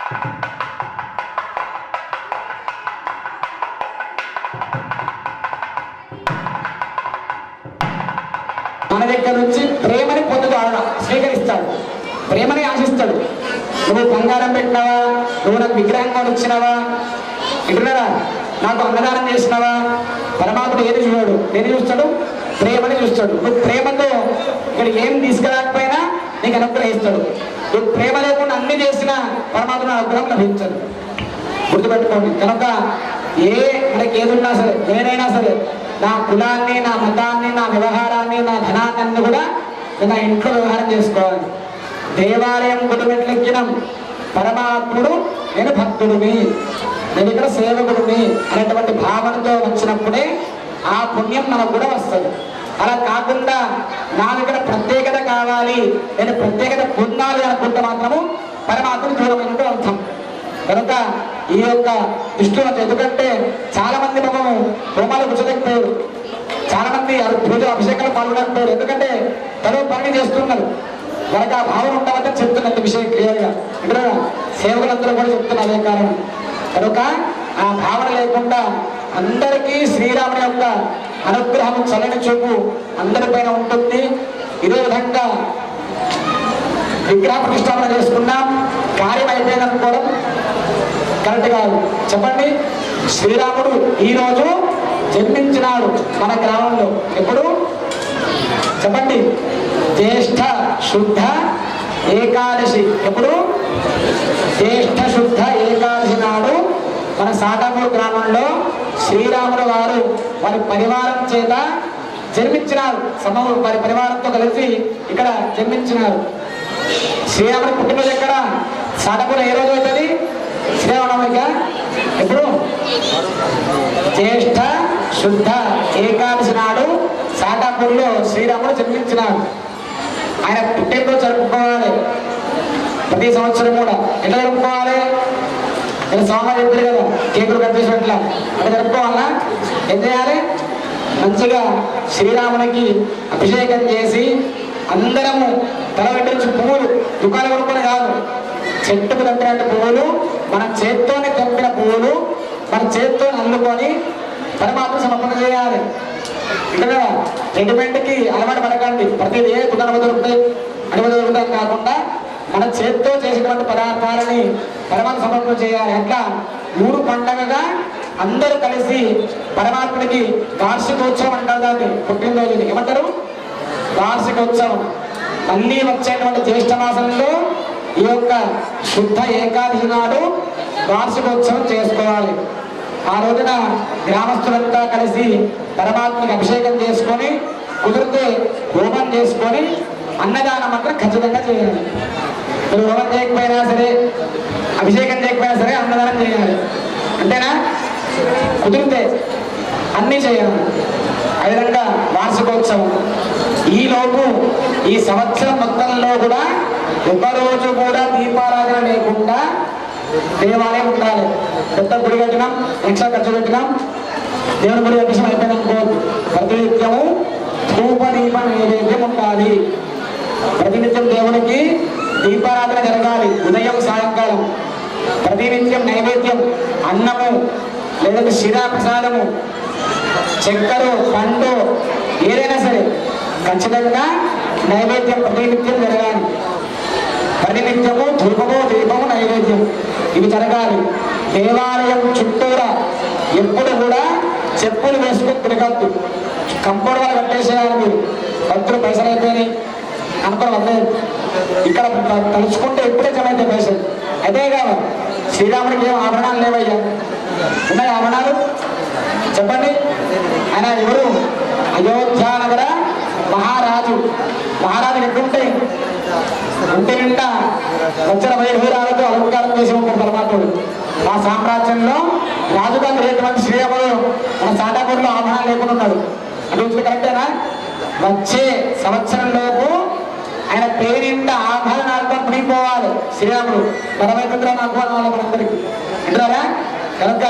మన దగ్గర నుంచి ప్రేమని పొందుతాడు, స్వీకరిస్తాడు, ప్రేమని ఆశిస్తాడు. నువ్వు బంగారం పెట్టినావా, నువ్వు నాకు విగ్రహం కొనిచ్చినావా, వింటున్నారా, నాకు అన్నదానం చేసినావా, పరమాత్ముడు ఏది చూడాడు, ఏది చూస్తాడు, ప్రేమని చూస్తాడు. నువ్వు ప్రేమతో ఇక్కడ ఏం తీసుకురాకపోయినా నీకు అనుగ్రహిస్తాడు. నువ్వు ప్రేమ లేకుండా అన్ని చేసినా పరమాత్మ అనుగ్రహం లభించదు. గుర్తుపెట్టుకోండి. కనుక మనకి ఏదున్నా సరే, నేనైనా సరే, నా కులాన్ని, నా మతాన్ని, నా వ్యవహారాన్ని, నా ధనాన్ని కూడా నా ఇంట్లో వ్యవహారం చేసుకోవాలి. దేవాలయం గుడిమెట్లెక్కినం, పరమాత్ముడు నేను భక్తుడిని, నేను ఇక్కడ సేవకుడిని అనేటువంటి భావనతో వచ్చినప్పుడే ఆ పుణ్యం మనకు కూడా వస్తుంది. అలా కాకుండా నాకు ఇక్కడ ప్రత్యేకత కావాలి, నేను ప్రత్యేకత పొందాలి అనుకుంటే మాత్రము పరమాత్ముడు దూరమైనట్టు అర్థం. కనుక ఈ యొక్క దృష్టిలో ఎందుకంటే చాలా మంది మనం హోమాలు కూర్చోలేకపోయారు, చాలా మంది పూజ అభిషేకాలు పాల్గొనకపోయారు. ఎందుకంటే తను పని చేస్తున్నారు కనుక ఆ భావన ఉండవద్దని చెప్తున్నట్టు విషయం క్లియర్గా ఇక్కడ సేవకులందరూ కూడా చెప్తున్నారు. అదే కారణం. కనుక ఆ భావన లేకుండా అందరికీ శ్రీరాముని యొక్క అనుగ్రహం, చల్లని చూపు అందరిపైన ఉంటుంది. ఇదే విధంగా విగ్రహ ప్రతిష్టాపన చేసుకున్నాం, కార్యం అయిపోయిందనుకోవడం కరెక్ట్ కాదు. చెప్పండి, శ్రీరాముడు ఈరోజు జన్మించినాడు మన గ్రామంలో. ఎప్పుడు చెప్పండి? జ్యేష్ఠ శుద్ధ ఏకాదశి. ఎప్పుడు? జ్యేష్ఠ శుద్ధ ఏకాదశి నాడు మన సాటాపూర్ గ్రామంలో శ్రీరాముడు వారు వారి పరివారం చేత జన్మించినారు. వారి పరివారంతో కలిసి ఇక్కడ జన్మించినారు. శ్రీరాముడి పుట్టినరోజు ఎక్కడ? సాటాపూర్ ఏ రోజు అవుతుంది? శ్రీరామనవమిక. ఎప్పుడు? జ్యేష్ఠ శుద్ధ ఏకాదశి నాడు సాటాపూర్లో శ్రీరాముడు జన్మించినాడు. ఆయన పుట్టినరోజు జరుపుకోవాలి ప్రతి సంవత్సరం కూడా. ఎట్లా జరుపుకోవాలి? నేను సోమవారం చెప్పారు కదా, కేకులు కట్ చేసినట్లా అట్లా జరుపుకోవాలా? ఏం చేయాలి? మంచిగా శ్రీరామునికి అభిషేకం చేసి అందరము తల పెట్టించి పువ్వులు, దుకాణం కొనుక్కొని కాదు, చెట్టుకు తెంపినట్టు పువ్వులు, మన చేత్తోనే తెంపిన పువ్వులు మన చేత్తో అల్లుకొని పరమాత్మ సమర్పణ చేయాలి. ఇక్కడ రెడీమేడ్కి అలవాటు పడకండి. ప్రతిదీ ఏ దుకాణం దొరుకుతాయి, అడిగి దొరుకుతాయి కాకుండా మన చేత్తో చేసినటువంటి పదార్థాలని పరమాత్మ సమర్పణ చేయాలి. అట్లా ఊరు పండగగా అందరూ కలిసి పరమాత్ముడికి వార్షికోత్సవం అంటారు. దాన్ని పుట్టినరోజుని ఏమంటారు? వార్షికోత్సవం. మళ్ళీ వచ్చేటువంటి జ్యేష్ఠ మాసంలో ఈ యొక్క శుద్ధ ఏకాదశి నాడు వార్షికోత్సవం చేసుకోవాలి. ఆ రోజున గ్రామస్తులంతా కలిసి పరమాత్మకి అభిషేకం చేసుకొని, కుదిరితే హోమం చేసుకొని అన్నదానం మాత్రం ఖచ్చితంగా చేయాలి. మీరు హోమం చేయకపోయినా సరే, అభిషేకం చేయకపోయినా సరే అన్నదానం చేయాలి. అంతేనా? కుదిరితే అన్నీ చేయాలి. అదేవిధంగా వార్షికోత్సవం. ఈలోపు ఈ సంవత్సరం మొత్తంలో కూడా ఒకరోజు కూడా దీపారాధన లేకుండా దేవాలయం ఉండాలి. కొత్త గుడి కట్టినాం, ఎక్స్ట్రా ఖర్చు పెట్టినాం, దేవుని గుడి కట్టించడం అయిపోయిందనుకోవద్దు. ప్రతినిత్యము ధూప దీప నైవేద్యం ఉండాలి. ప్రతినిత్యం దేవునికి దీపారాధన జరగాలి. ఉదయం సాయంకాలం ప్రతినిత్యం నైవేద్యం, అన్నము లేదంటే శిరా ప్రసాదము, చక్కెర, పండు ఏదైనా సరే ఖచ్చితంగా నైవేద్యం ప్రతినిత్యం జరగాలి. ప్రతినిత్యము ధూపము, దీపము, నైవేద్యం ఇవి జరగాలి. దేవాలయం చుట్టూరా ఎప్పుడు కూడా చెప్పులు వేసుకొని తిరగద్దు. కంపౌండ్ వాళ్ళు కట్టేసేయాలి. మీరు భక్తులు పైసలు అయిపోయినాయి అనుకోని వదిలేదు. ఇక్కడ తలుచుకుంటే ఎప్పుడే జమ అయితే పైసలు అదే కావాలి. శ్రీరాముడికి ఏం ఆభరణాలు లేవయ్యా? ఉన్నాయి ఆభరణాలు? చెప్పండి. ఆయన ఎవరు? అయోధ్యానగర మహారాజు. మహారాజు ఎట్లుంటాయి? ఒంటి నిండా వచ్చిన వైభూరాలతో అలంకారం చేసి ఉంటాడు పరమాత్ముడు. మా సామ్రాజ్యంలో రాజుగా లేనటువంటి శ్రీరాముడు మన సాటాపూర్లో ఆభరణాలు లేకుండా ఉన్నాడు. అది కరెక్టేనా? వచ్చే సంవత్సరంలోపు ఆయన పేరింట ఆభరణాలతో మునిగిపోవాలి శ్రీరాముడు. 40 ఆభరణాలు మనందరికీ వింటారా? కనుక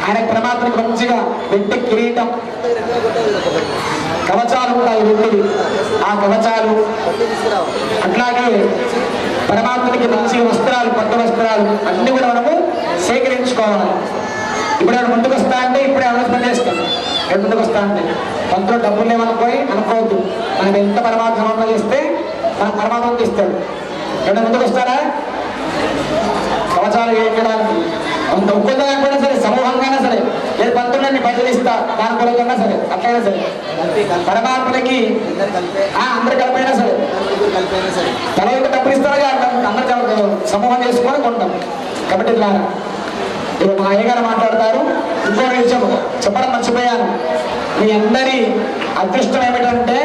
ఆయన పరమాత్మకి మంచిగా వెంటి కిరీటం కవచాలు ఉంటాయి వెండివి. ఆ కవచాలు అట్లాగే పరమాత్మనికి మంచి వస్త్రాలు, పట్టు వస్త్రాలు అన్ని కూడా మనము సేకరించుకోవాలి. ఇప్పుడు ఆయన ముందుకు వస్తా అంటే ఇప్పుడే అనౌన్స్మెంట్ చేస్తాం. నేను ముందుకు వస్తా అంటే కొంతలో డబ్బులు లేవనుకోయి అనుకోవద్దు. మనం ఎంత పరమాత్మ చేస్తే మనం పరమాత్మకి ఇస్తాడు. ఎవరైనా ముందుకు వస్తారా కవచాలు వేయడానికి? అంత ఒక్కదానికైనా సరే, సమూహంగానే సరే, లేదు పంతులని పైసలు ఇస్తా దాని కొలకన్నా సరే, అట్లయినా సరే పరమాత్మకి అందరు కలిపైనా సరే తల యొక్క డబ్బులు ఇస్తారుగా అందరు సమూహం చేసుకొని కొంటాం. కాబట్టి ఇట్లా ఇప్పుడు మా అయ్యగారు మాట్లాడతారు. ఇంకో విషయం చెప్పడం మర్చిపోయాను. మీ అందరి అదృష్టం ఏమిటంటే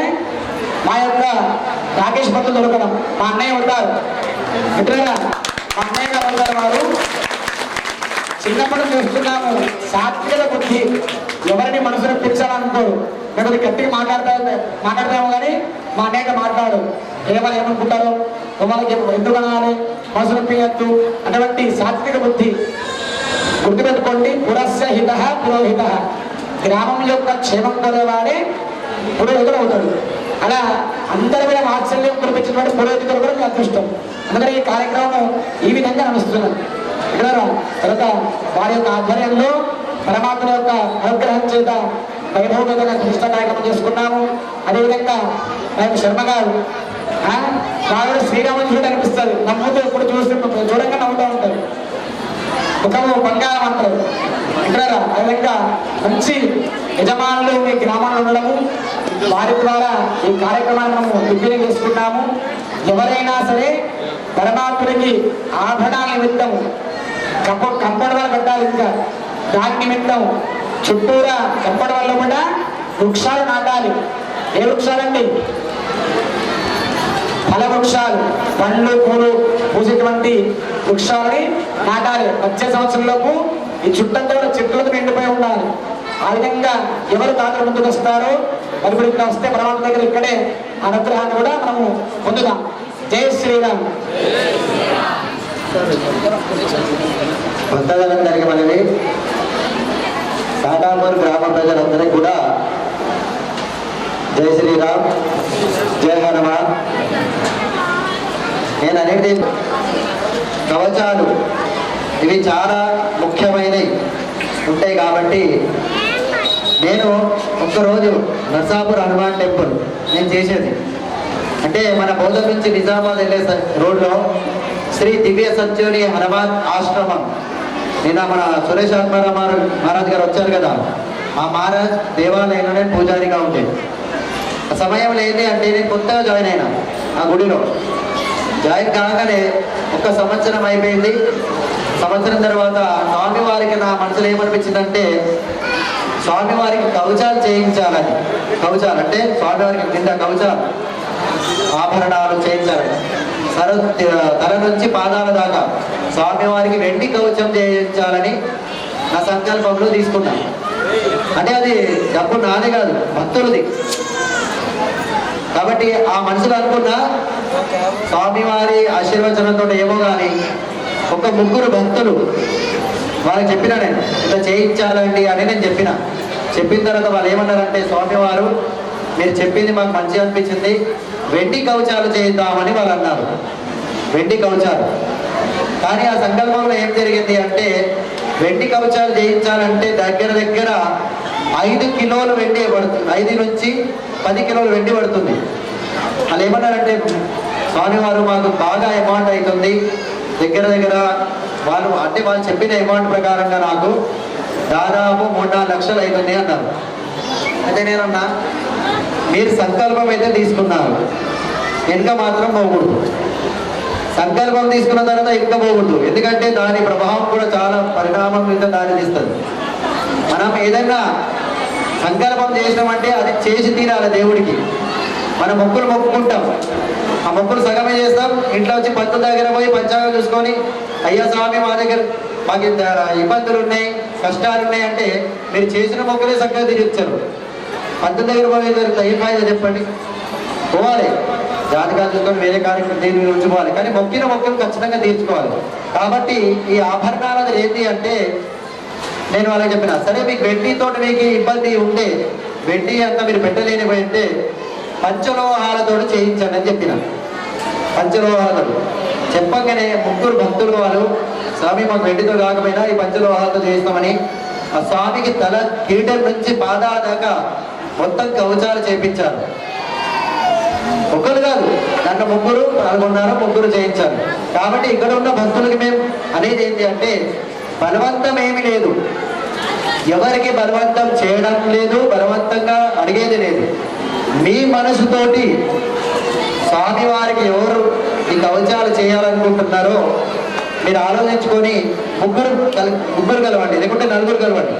మా యొక్క రాకేష్ పంతులు దొరకడం. మా అన్నయ్య ఉంటారు ఎట్లా, మా అన్నయ్య గారు ఉంటారు. వారు చిన్నప్పుడు చూస్తున్నాము సాత్విక బుద్ధి, ఎవరిని మనసును పెంచాలనుకోరు. మేము అది గట్టిగా మాట్లాడతాము కానీ మా అన్నయ్య మాట్లాడు ఏమని ఏమనుకుంటారు, వాళ్ళకి ఎందుకు అనాలి, మనసును పెంచద్దు అటువంటి సాత్విక బుద్ధి. గుర్తుపెట్టుకోండి, పురస్య హిత పురోహిత. గ్రామం యొక్క క్షేమం కోరేవాడే పురోహితుడు అవుతాడు. అలా అందరి మీద వాత్సల్యం కురిపించినటువంటి పురోహితుడు కూడా మీ అదృష్టం. అందుకని ఈ కార్యక్రమం ఈ విధంగా నడుస్తున్నాం. ఇక్కడ తర్వాత వారి యొక్క ఆధ్వర్యంలో పరమాత్మ యొక్క అనుగ్రహం చేత వైభవంగా కృష్ణ కార్యక్రమం చేసుకున్నాము. అదేవిధంగా మేము శర్మ గారు వారు శ్రీరామచంద్రుడు అనిపిస్తుంది. నమ్ముతూ ఎప్పుడు చూడంగా నవ్వుతూ ఉంటారు. ముఖము బంగారం అంటారు. ఇక్కడ అదేవిధంగా మంచి యజమానులు మీ గ్రామంలో ఉండడము, వారి ద్వారా ఈ కార్యక్రమాన్ని మేము దిగ్విజయం చేసుకున్నాము. ఎవరైనా సరే పరమాత్ముడికి ఆభరణాల నిమిత్తము కంపౌండ్ వాళ్ళు కట్టాలి. ఇంకా దాని నిమిత్తం చుట్టూరా కంపౌండ్ వల్ల కూడా వృక్షాలు నాటాలి. ఏ వృక్షాలండి? ఫల వృక్షాలు, పండ్లు పూలు పూసేటువంటి వృక్షాలని నాటాలి. వచ్చే సంవత్సరంలోపు ఈ చుట్టంతా కూడా చెట్లతో నిండిపోయి ఉండాలి. ఆ విధంగా ఎవరు తాతలు ముందుకు వస్తారో మరి ఇప్పుడు ఇక్కడ వస్తే పరమాత్మ దగ్గర ఇక్కడే అనుగ్రహాన్ని కూడా మనము పొందుదాం. జై శ్రీరామ్. భక్తజనందరికీ మనవి, కాటాపూర్ గ్రామ ప్రజలందరికీ కూడా జై శ్రీరామ్, జై హనుమాన్. నేను అనేది కవచాలు ఇవి చాలా ముఖ్యమైనవి ఉంటాయి కాబట్టి నేను ఒక్కరోజు నర్సాపూర్ హనుమాన్ టెంపుల్ నేను చేసేది అంటే మన బౌద్ధం నుంచి నిజామాబాద్ వెళ్ళే రోడ్లో శ్రీ దివ్య సంజీవని హనుమాన్ ఆశ్రమం. నిన్న మన సురేష్ ఆత్మారావు మహారాజ్ గారు వచ్చారు కదా, ఆ మహారాజ్ దేవాలయంలోనే పూజారిగా ఉండేది. ఆ సమయంలో ఏంటి అంటే నేను కొత్తగా జాయిన్ అయినా ఆ గుడిలో. జాయిన్ కాగానే ఒక సంవత్సరం అయిపోయింది. సంవత్సరం తర్వాత స్వామివారికి నా మనసులో ఏమనిపించిందంటే స్వామివారికి కవచాలు చేయించాలని. కవచాలు అంటే స్వామివారికి కింద కవచాలు ఆభరణాలు చేయించాలని. తల నుంచి పాదాల దాకా స్వామివారికి వెండి కవచం చేయించాలని నా సంకల్పంలో తీసుకున్నాను. అంటే అది డబ్బు నాదే కాదు, భక్తులది. కాబట్టి ఆ మనసులో అనుకున్నా స్వామివారి ఆశీర్వచనంతో ఏమో కానీ ఒక ముగ్గురు భక్తులు వాళ్ళకి చెప్పినా నేను ఇట్లా చేయించాలండి అని నేను చెప్పిన తర్వాత వాళ్ళు ఏమన్నారంటే స్వామివారు మీరు చెప్పింది మాకు మంచిగా అనిపించింది, వెండి కవచాలు చేద్దామని వాళ్ళు అన్నారు. వెండి కవచాలు. కానీ ఆ సంకల్పంలో ఏం జరిగింది అంటే వెండి కవచాలు చేయించాలంటే దగ్గర 5 కిలోలు వెండి పడుతుంది. 5 నుంచి 10 కిలోలు వెండి పడుతుంది. వాళ్ళు ఏమన్నారంటే స్వామివారు మాకు బాగా అమౌంట్ అవుతుంది, దగ్గర వాళ్ళు చెప్పిన అమౌంట్ ప్రకారంగా నాకు దాదాపు 3-4 లక్షలు అవుతుంది అన్నారు. అయితే నేనన్నా మీరు సంకల్పం అయితే తీసుకున్నారు, వెనుక మాత్రం పోకూడదు. సంకల్పం తీసుకున్న తర్వాత ఇంకా పోకూడదు. ఎందుకంటే దాని ప్రభావం కూడా చాలా పరిణామం మీద దారి తీస్తుంది. మనం ఏదైనా సంకల్పం చేసినామంటే అది చేసి తీరాలి దేవుడికి. మనం మొక్కులు మొక్కుకుంటాం, ఆ మొక్కులు సగమే చేస్తాం. ఇంట్లో వచ్చి పంతుల దగ్గర పోయి పంచాంగం చూసుకొని అయ్యా స్వామి మా దగ్గర మాకు ఇబ్బందులు ఉన్నాయి, కష్టాలు ఉన్నాయి అంటే మీరు చేసిన మొక్కులే చక్కగా తీర్చారు. పంతుల దగ్గర పోయి ఏం ఫాయిదా చెప్పండి? పోవాలి, జాతకాలు చూసుకొని వేరే కార్యక్రమం దీని ఉంచుకోవాలి. కానీ మొక్కిన మొక్కులు ఖచ్చితంగా తీర్చుకోవాలి. కాబట్టి ఈ ఆభరణాలు ఏంటి అంటే నేను వాళ్ళకి చెప్పిన సరే మీకు వెండితో మీకు ఇబ్బంది ఉంటే వెండి అంతా మీరు పెట్టలేనిపోయింటే పంచలోహాలతో చేయించండి అని చెప్పిన. పంచలోహాలతో చెప్పగానే ముగ్గురు భక్తులు వాళ్ళు స్వామి మాకు వెండితో కాకపోయినా ఈ పంచలోహాలతో చేస్తామని ఆ స్వామికి తల కిరీటం నుంచి పాదాల దాకా మొత్తం కవచాలు చేయించారు. ఒకరు కాదు, దాంట్లో ముగ్గురు పాల్గొన్నారు, ముగ్గురు చేయించారు. కాబట్టి ఇక్కడ ఉన్న భక్తులకి మేము అనేది ఏంటి అంటే బలవంతం ఏమి లేదు, ఎవరికి బలవంతం చేయడం లేదు, బలవంతంగా అడిగేది లేదు. మీ మనసుతోటి స్వామివారికి ఎవరు ఈ కవచాలు చేయాలనుకుంటున్నారో మీరు ఆలోచించుకొని ముగ్గురు కలవండి, లేకుంటే నలుగురు కలవండి.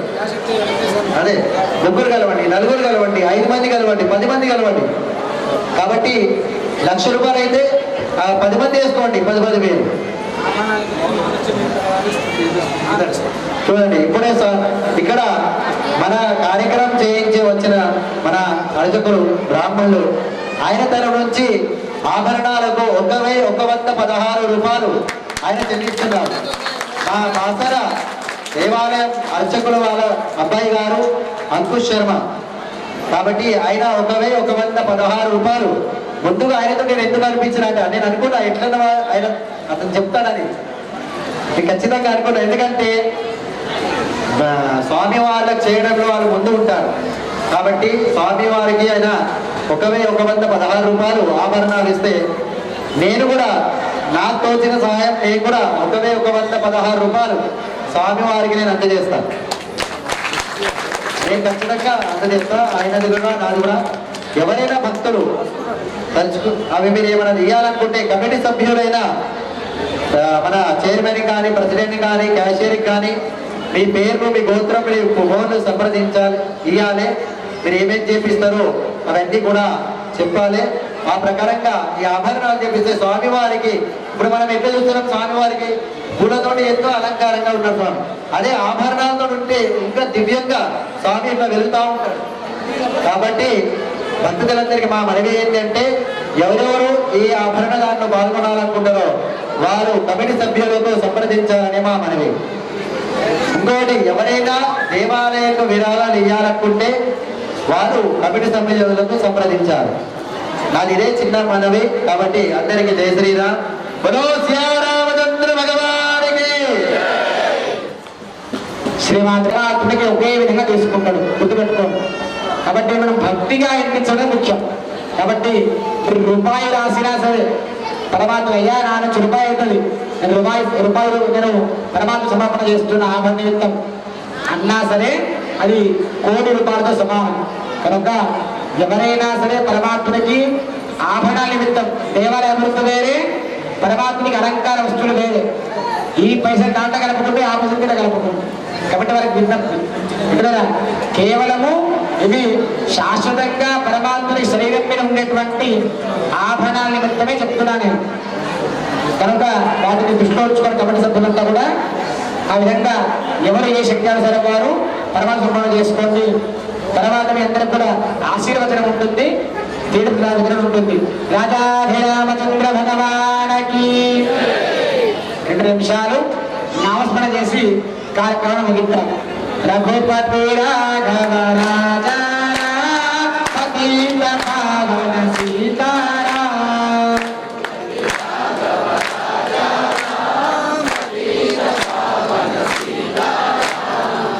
అదే ముగ్గురు కలవండి, నలుగురు కలవండి, 5 మంది కలవండి, 10 మంది కలవండి. కాబట్టి 1,00,000 రూపాయలు అయితే 10 మంది వేసుకోండి, 10,000. చూడండి ఇప్పుడే ఇక్కడ మన కార్యక్రమం చేయించి వచ్చిన మన అర్చకులు బ్రాహ్మణులు ఆయన తరఫు నుంచి ఆభరణాలకు 1,116 రూపాయలు ఆయన చెల్లిస్తున్నారు. మా మాసర దేవాలయం అర్చకులు వాళ్ళ అబ్బాయి గారు అంకుష్ శర్మ. కాబట్టి ఆయన 1,116 రూపాయలు ముందుగా ఆయనతో నేను ఎందుకు అనిపించినట్ట నేను అనుకున్నా ఎట్లా ఆయన అతను చెప్తాడని నేను ఖచ్చితంగా అనుకున్నా. ఎందుకంటే స్వామి వాళ్ళకి చేయడంలో వాళ్ళు ముందు ఉంటారు. కాబట్టి స్వామి వారికి ఆయన 1,116 రూపాయలు ఆభరణాలు ఇస్తే నేను కూడా నాకు తోచిన సహాయం నేను కూడా 1,116 రూపాయలు స్వామి వారికి నేను అందజేస్తాను. నేను ఖచ్చితంగా అందజేస్తా. ఆయనది కూడా నాది కూడా. ఎవరైనా భక్తులు అవి మీరు ఏమైనా ఇవ్వాలనుకుంటే కమిటీ సభ్యులైన మన చైర్మన్ కానీ, ప్రెసిడెంట్ కానీ, క్యాషియర్కి కానీ మీ పేరు, మీ గోత్రం, మీ ఫోన్లు సంప్రదించాలి, ఇవ్వాలి. మీరు ఏమేమి చేపిస్తారో అవన్నీ కూడా చెప్పాలి. ఆ ప్రకారంగా ఈ ఆభరణాలు చేపిస్తే స్వామివారికి ఇప్పుడు మనం ఎట్లా చూస్తున్నాం, స్వామివారికి పూలతోటి ఎంతో అలంకారంగా ఉన్నాడు స్వామి. అదే ఆభరణాలతో ఉంటే ఇంకా దివ్యంగా స్వామి ఇట్లా వెళ్తూ ఉంటాడు. కాబట్టి భక్తులందరికీ మా మనవి ఏంటంటే ఎవరెవరు ఈ ఆభరణ దాంట్లో పాల్గొనాలనుకుంటారో వారు కమిటీ సభ్యులతో సంప్రదించాలని మా మనవి. ఇంకోటి ఎవరైనా దేవాలయంలో విరాళాలు ఇవ్వాలనుకుంటే వారు కమిటీ సభ్యులతో సంప్రదించాలి. నాది ఇదే చిన్న మనవి. కాబట్టి అందరికీ జయ శ్రీరామ్. బలో శ్రీరామచంద్ర భగవానికి. శ్రీమాత్రాత్మకి ఒకే విధంగా తీసుకుంటాడు, గుర్తుపెట్టుకోండి. కాబట్టి మనం భక్తిగా ఎక్కించడం ముఖ్యం. కాబట్టి రూపాయి రాసినా సరే పరమాత్మ అయ్యా నా నుంచి రూపాయి అవుతుంది, నేను రూపాయలు నేను పరమాత్మ సమర్పణ చేస్తున్న ఆభరణ నిమిత్తం అన్నా సరే అది 1,00,00,000 రూపాయలతో సమానం. కనుక ఎవరైనా సరే పరమాత్మకి ఆభరణాల నిమిత్తం దేవాలయ అమృతం వేరే, పరమాత్మకి అలంకార వస్తువులు వేరే. ఈ పైసలు దాంట్లో కలుపుకుంటే ఆ పైసలు కూడా కలుపుకుంటాం. కాబట్టి వారికి విజ్ఞప్తి కేవలము ఇవి శాశ్వతంగా పరమాత్మని శరీరం మీద ఉండేటువంటి ఆభరణాల నిమిత్తమే చెప్తున్నా నేను. కనుక వాటిని దృష్టిలో ఉంచుకొని కమిటీ సభ్యులంతా కూడా ఆ విధంగా ఎవరు ఏ శక్తి అనుసారం వారు పరమాత్మ సమర్పణ చేసుకోండి. తర్వాత మీ అందరికి కూడా ఆశీర్వచనం ఉంటుంది, తీర్థరాజనం ఉంటుంది. రాజాధిరామచంద్ర భగవానికి 2 నిమిషాలు నామస్మరణ చేసి కార్యక్రమం ముగిద్దాం. రఘుపతి రాఘవ రాజా పతిత పావన సీతారాం.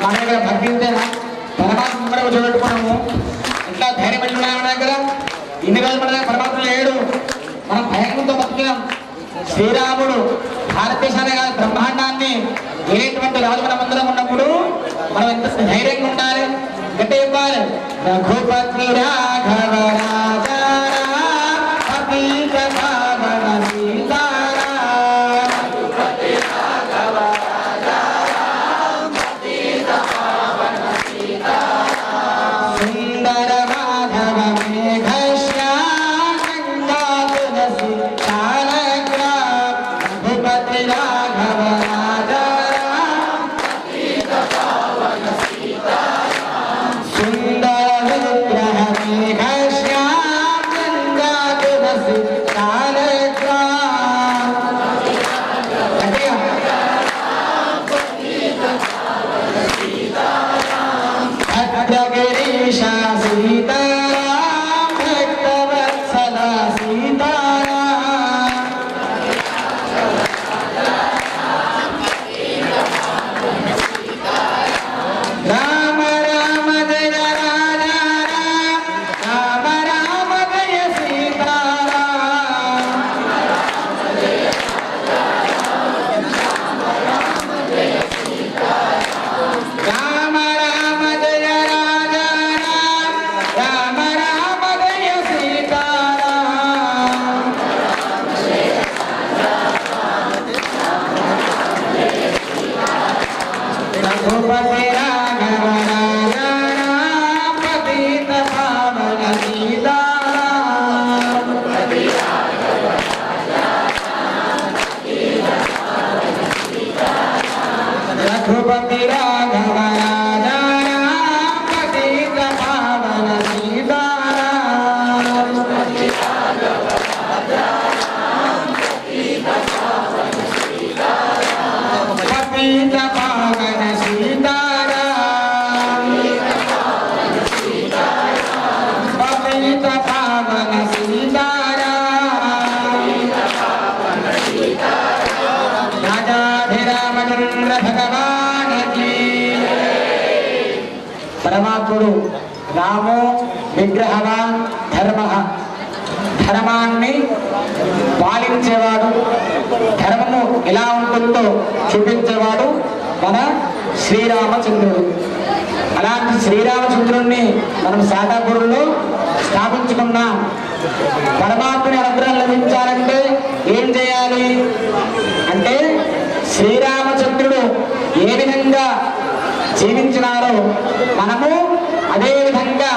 మన దగ్గర భక్తి ఉంటేనా పరమాత్మ కూడా కూర్చోబెట్టుకున్నాము. ఇంకా ధైర్యం పెట్టుకున్నాము. మన దగ్గర ఇన్ని రోజులు మన దగ్గర పరమాత్మ లేడు, మనం భయంతో బతుకున్నాం. శ్రీరాముడు భారతదేశాన్ని కాదు బ్రహ్మాండాన్ని ఏటువంటి రాజు మనమందరం ఉన్నప్పుడు మనం ఎంత ధైర్యంగా ఉండాలి, గట్టి చెప్పాలి. రఘుపతి రాఘవ రాజా పతిత పావన సీతారాం. సుందర మాధవ మేఘ రఘుపతి రాఘవ రాజా సుందర విగ్రహ మేఘ శ్యామ గంగా తులసి భద్రగిరీశ రఘుపతి రాఘవ రాజారామ పతిత పావన సీతారామ రఘుపతి రాఘవ రాజారామ పతిత పావన సీతారామ పతిత పావన సీతారామ పతిత పావన సీతారామ రాజాధిరామచంద్ర భగవానికి పరమాత్ముడు రామో విగ్రహవాన్ ధర్మ ధర్మాన్ని పాలించేవాడు ధర్మము ఎలా ఉంటుందో చూపించేవాడు మన శ్రీరామచంద్రుడు. అలాంటి శ్రీరామచంద్రుణ్ణి మనం శాతాపురంలో స్థాపించుకున్నాం. పరమాత్ముని అనుగ్రహం లభించాలంటే ఏం చేయాలి అంటే శ్రీరామచంద్రుడు ఏ విధంగా జీవించినారో మనము అదే విధంగా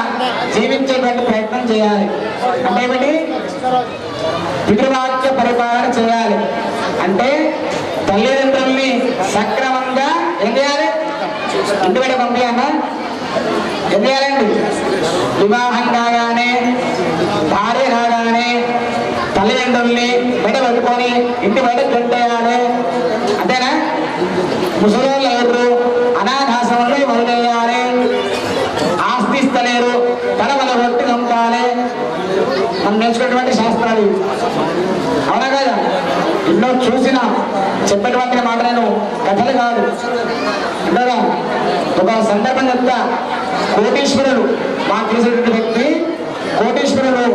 జీవించేటువంటి ప్రయత్నం చేయాలి. అంటే ఏమిటి? పితృవాక్య పరిపాలన చేయాలి. అంటే తల్లిదండ్రుల్ని సక్రమంగా ఏం చేయాలి? ఇంటి బయట పంపించామా? ఏం చేయాలండి? వివాహం కాగానే భార్య కాగానే తల్లిదండ్రుల్ని బయట పెట్టుకొని ఇంటి బయట గంటేయాలి. అంతేనా? ముసలోళ్ళు ఎవరు అనాథాశ్రమంలో వదిలేయాలి. ఆస్తి ఇస్తలేరు తల వల్ల కొట్టి చంపాలి. మనం నేర్చుకున్నటువంటి శాస్త్రాలు అవునా కదా? ఎన్నో చూసిన చెప్పేటువంటి మాట నేను కథలు కాదు. అంటారా? ఒక సందర్భం చెప్తా. కోటీశ్వరుడు మాకు తెలిసినటువంటి వ్యక్తి కోటీశ్వరుడు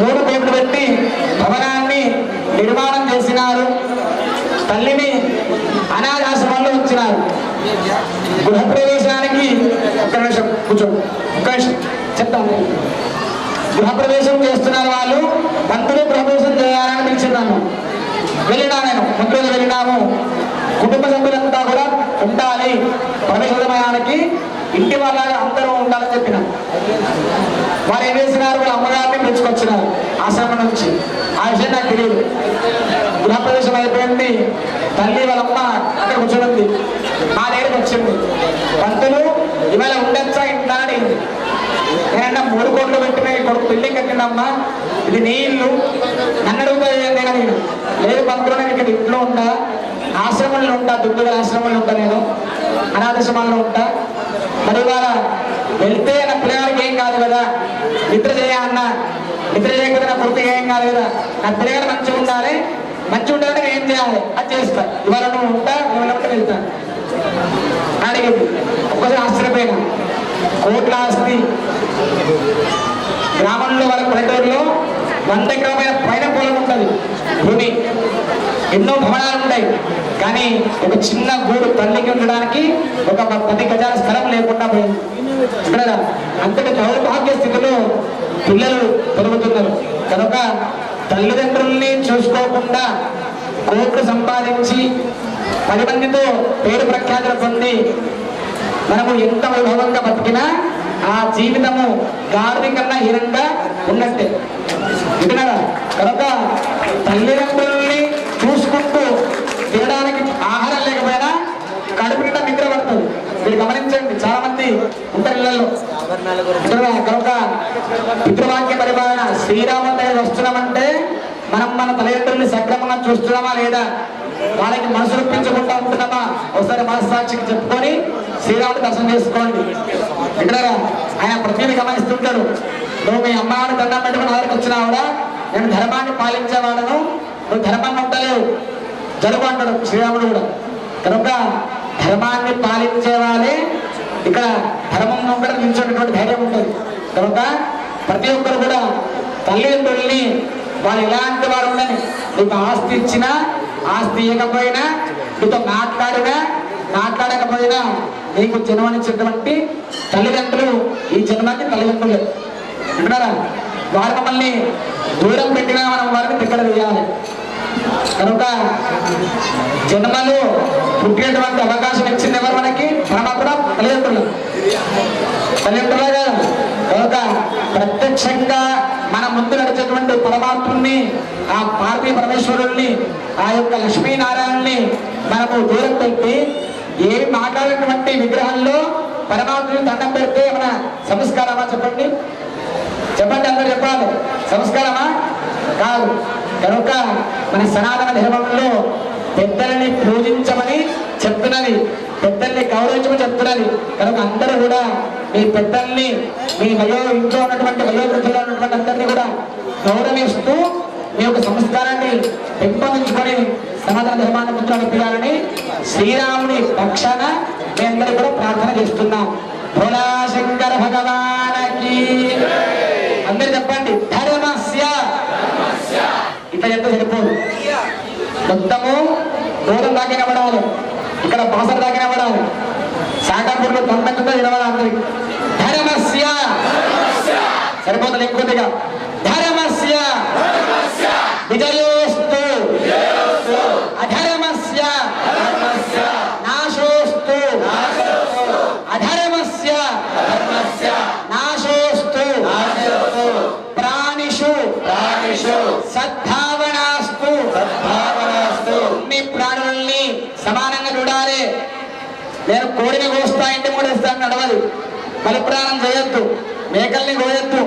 3 కోట్లు పెట్టి భవనాన్ని నిర్మాణం చేసినారు. తల్లిని అనాథాశ్రమంలో ఉంచినారు. గృహప్రవేశానికి ఒక్క నిమిషం కూర్చోండి, ఒక్క నిమిషం చెప్తాను. గృహప్రవేశం చేస్తున్నారు వాళ్ళు. పంతులు గృహప్రవేశం చేయాలని పిలిచిన్నాను. వెళ్ళినా నేను మంత్రులు వెళ్ళినాము. కుటుంబ సభ్యులంతా కూడా ఉండాలి, ప్రవేశ సమయానికి ఇంటి వాళ్ళ అందరూ ఉండాలని చెప్పిన. వారు ఏం చేసినారు? వాళ్ళ అమ్మగారిని పిలుచుకొచ్చినారు ఆశ్రమం నుంచి. ఆ విషయం నాకు తెలియదు. గృహప్రవేశం అయిపోయింది. తల్లి వాళ్ళమ్మ అక్కడ కూర్చోండి. మా దగ్గరికి వచ్చింది. పంతులు ఇవాళ ఉండొచ్చా ఇంట్లో అని. నేనన్నా 3 కోట్లు పెట్టిన కొడుకు బిల్డింగ్ కట్టినమ్మా, ఇది నీ ఇల్లు, నన్ను అడుగుతుంది నేను. లేదు పంతులు, నేను ఇక్కడ ఇంట్లో ఉంటా, ఆశ్రమంలో ఉంటా, దుర్గల ఆశ్రమంలో ఉంటా, నేను అనాథాశ్రమంలో ఉంటా. మరి ఇవాళ వెళ్తే నా పిల్లగాడికి ఏం కాదు కదా, నిద్ర చేయన్నా, నిద్ర చేయకపోతే నా కొడుకు ఏం కాదు కదా, నా పిల్లగాడు మంచిగా ఉండాలి, మంచిగా ఉండాలంటే నేను ఏం చేయాలి అది చేస్తా. ఇవాళ నువ్వు ఉంటా, ఇవాళ ఉంటే వెళ్తా అడిగింది. ఒక్కసారి ఆశ్చర్యపోయినా. కోట్ల ఆస్తి గ్రామంలో వాళ్ళ పల్లెటూరులో 100 ఎకరాల పైన పొలం ఉంటుంది, భూమి, ఎన్నో భవనాలు ఉంటాయి. కానీ ఒక చిన్న గూడు తల్లికి ఉండడానికి ఒక 10 గజాల స్థలం లేకుండా పోయింది. ఇక్కడ అంతటి దౌర్భాగ్య స్థితిలో పిల్లలు పెరుగుతున్నారు. కనుక తల్లిదండ్రుల్ని చూసుకోకుండా కోట్లు సంపాదించి 10 మందితో పేరు ప్రఖ్యాతులు పొంది మనము ఎంత వైభవంగా బతికినా ఆ జీవితము గాడిద కన్నా హీనంగా ఉన్నట్టే. వింటున్నారా? కనుక తల్లిదండ్రుల్ని చూసుకుంటూ తినడానికి ఆహారం లేకపోయినా కడుపు నిండా నిద్ర పడుతుంది. మీరు గమనించండి, చాలా మంది ఉంటారు ఇళ్లలో. కనుక పితృవాక్య పరిపాలన శ్రీరాముడి వస్తున్నామంటే మనం మన తల్లిదండ్రుల్ని సక్రమంగా చూస్తున్నామా లేదా, వాళ్ళకి మనసు రూపించకుండా ఉంటున్నామా, ఒకసారి మనస్సాక్షికి చెప్పుకొని శ్రీరాముడి దర్శనం చేసుకోండి. వింటారా? ఆయన ప్రతిదీ గమనిస్తుంటాడు. నువ్వు మీ అమ్మవారి దండం పెట్టుకుని దగ్గరికి వచ్చినావుడా, నేను ధర్మాన్ని పాలించేవాడను, నువ్వు ధర్మాన్ని ఉండలేవు, జరుగు అంటాడు శ్రీరాముడు కూడా. కనుక ధర్మాన్ని పాలించేవాడే ఇక్కడ ధర్మం కూడా నిలిచేటటువంటి ధైర్యం ఉంటుంది. కనుక ప్రతి ఒక్కరు కూడా తల్లిదండ్రుల్ని వాళ్ళు ఎలాంటి వారు ఉండని, నీకు ఆస్తి ఇచ్చినా ఆస్తి ఇవ్వకపోయినా, నీతో మాట్లాడకపోయినా నీకు జన్మనిచ్చినటువంటి తల్లిదండ్రులు ఈ జన్మకి తల్లిదండ్రులు. అంటున్నారా? వారు మమ్మల్ని దూరం పెట్టినా మనం వారిని దగ్గర వేయాలి. కనుక జన్మలు పుట్టేటువంటి అవకాశం ఇచ్చింది ఎవరు మనకి? పరమాత్మ తల్లిదండ్రులు. తల్లిదండ్రులే కదా. కనుక ప్రత్యక్షంగా మన ముందు నడిచేటువంటి పరమాత్ముని, ఆ పార్వతీ పరమేశ్వరుల్ని, ఆ యొక్క లక్ష్మీనారాయణని మనము దూరం పెట్టి ఏమి మాట్లాడినటువంటి విగ్రహంలో పరమాత్ముని దండం పెడితే మన సంస్కారమా? చెప్పండి చెప్పండి, అందరూ చెప్పాలి. సంస్కారమా? కాదు. కనుక మన సనాతన ధర్మంలో పెద్దలని పూజించమని చెప్తున్నది, పెద్దల్ని గౌరవించమని చెప్తున్నది. కనుక అందరూ కూడా మీ పెద్దల్ని, మీ ఇంట్లో ఉన్నటువంటి వయోవృద్ధుల్లో ఉన్నటువంటి అందరినీ కూడా గౌరవిస్తూ మీ యొక్క సంస్కారాన్ని పెంపొందించుకొని సనాతన ధర్మాన్ని ముందు నడిపించాలని శ్రీరాముని పక్షాన మీ అందరూ కూడా ప్రార్థన చేస్తున్నాం. భోలా శంకర భగవానకి. అందరు చెప్పండి, ధర్మస్య. ఇట్లా చెప్తే సరిపోదు, మొత్తము దూరం దాకా నిలబడాలి, ఇక్కడ బాసర దాకా నిలబడాలి, శాఖాపూర్లో తొందరగా నిలబడాలి అందరికి. ధర్మస్య సరిపోతుంది, ఇంకొద్దిగా ధర్మస్య విజయోస్తు అధర్మస్య నాశోస్తు అధర్మస్య నాశోస్తు ప్రాణిషు సద్భావనాస్తు. మీ ప్రాణుల్ని సమానంగా చూడాలి. నేను కోడిని కోస్తా, ఇంటి కూడా ఇస్తాను నడవదు. బలిప్రాణం చేయొద్దు, మేకల్ని కోయొద్దు,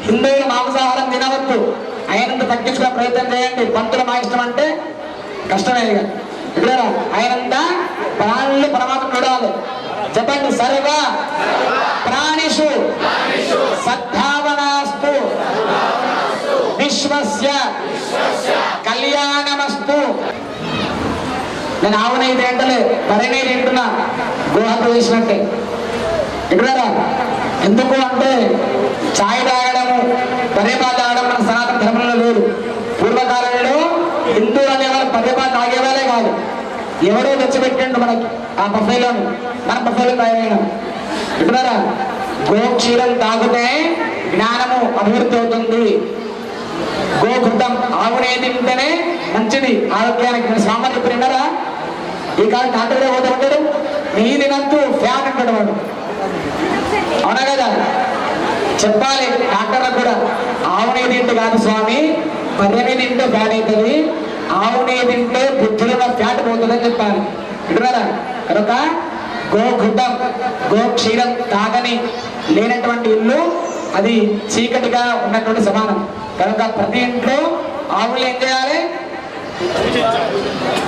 హిందువులు మాంసాహారం తినవద్దు. అయినంత తగ్గించుకునే ప్రయత్నం చేయండి. పంతులు మా ఇష్టం అంటే కష్టమే. ఇక్కడ అయినంత ప్రాణులు పరమాత్మ చూడాలి. చెప్పండి, సర్వ ప్రాణిషు సద్భావనాస్తు విశ్వస్య కళ్యాణమస్తు. నేను ఆవునే తింటలే, మరేనే తింటున్నా, గోహత్య చేసినట్టే. ఇక్కడ ఎందుకు అంటే ఛాయ్ తాగడము, పదేపా తాగడం మన సనాతన ధర్మంలో లేదు. పూర్వకాలంలో హిందువులు అనేవాళ్ళు పదేపా తాగేవాళ్ళే కాదు, ఎవరో తెచ్చిపెట్టిండు మనకి ఆ బఫేలోని, మన బఫేలో తయారైన. ఇక్కడ గోక్షీరం తాగితే జ్ఞానము అభివృద్ధి అవుతుంది. గోఘృతం, ఆవునే తింటేనే మంచిది ఆరోగ్యానికి. నేను స్వామి చెప్పి విన్నారా? ఈ కాలం డాక్టర్గా పోతే ఉంటాడు, నీ తినద్దు ఫ్యాన్ అంటాడు వాడు. అవునా కదా? చెప్పాలి డాక్టర్లకు కూడా, ఆవునే తింటే కాదు స్వామి, బర్రెని తింటే ఫ్యాట్ అవుతుంది, ఆవునే తింటే బుద్ధిలో ఫ్యాట్ పోతుందని చెప్పాలి. వింటున్నారా? కనుక గోఘృతం, గోక్షీరం తాగని లేనటువంటి ఇల్లు అది చీకటిగా ఉన్నటువంటి సమానం. కనుక ప్రతి ఇంట్లో ఆవులు ఏం చేయాలి?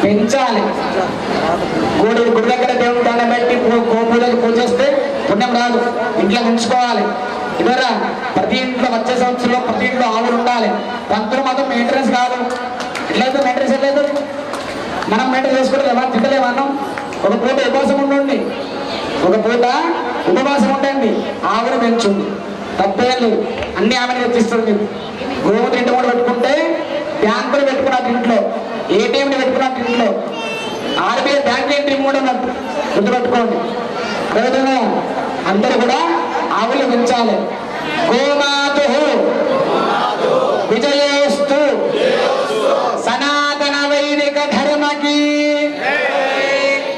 పెంచాలి. గుడి దగ్గర దేవుడు దండం పెట్టి గోపూజలు పూజిస్తే పుణ్యం రాదు, ఇంట్లో పెంచుకోవాలి. ఇదరా ప్రతి ఇంట్లో వచ్చే సంవత్సరంలో ప్రతి ఇంట్లో ఆవులు ఉండాలి. పంతులు మాత్రం మెయింటెనెన్స్ కాదు, ఇట్లయితే మెయింటెనెన్స్ లేదు. మనం మెయింటెనెన్స్ చేసుకుంటే ఎవరు తిట్టలేమన్నాం. ఒక పూట ఉపవాసం ఉండండి, ఒక పూట ఉపవాసం ఉండండి, ఆవును పెంచుంది, తప్పేం లేదు. అన్ని ఆమెను తెచ్చిస్తుంది. గోవులు ఇంటి కూడా పెట్టుకుంటే బ్యాంకులు పెట్టుకున్నట్టు ఇంట్లో, ఏటీఎంలు పెట్టుకున్నట్టు ఇంట్లో, ఆర్బీఐ బ్యాంక్ ఎంట్రీ కూడా ఉన్నట్టు గుర్తుపెట్టుకోండి. అదేవిధంగా అందరూ కూడా ఆవులు పెంచాలి. గోమాతు విజయోస్తు సనాతన వైదిక ధర్మకి.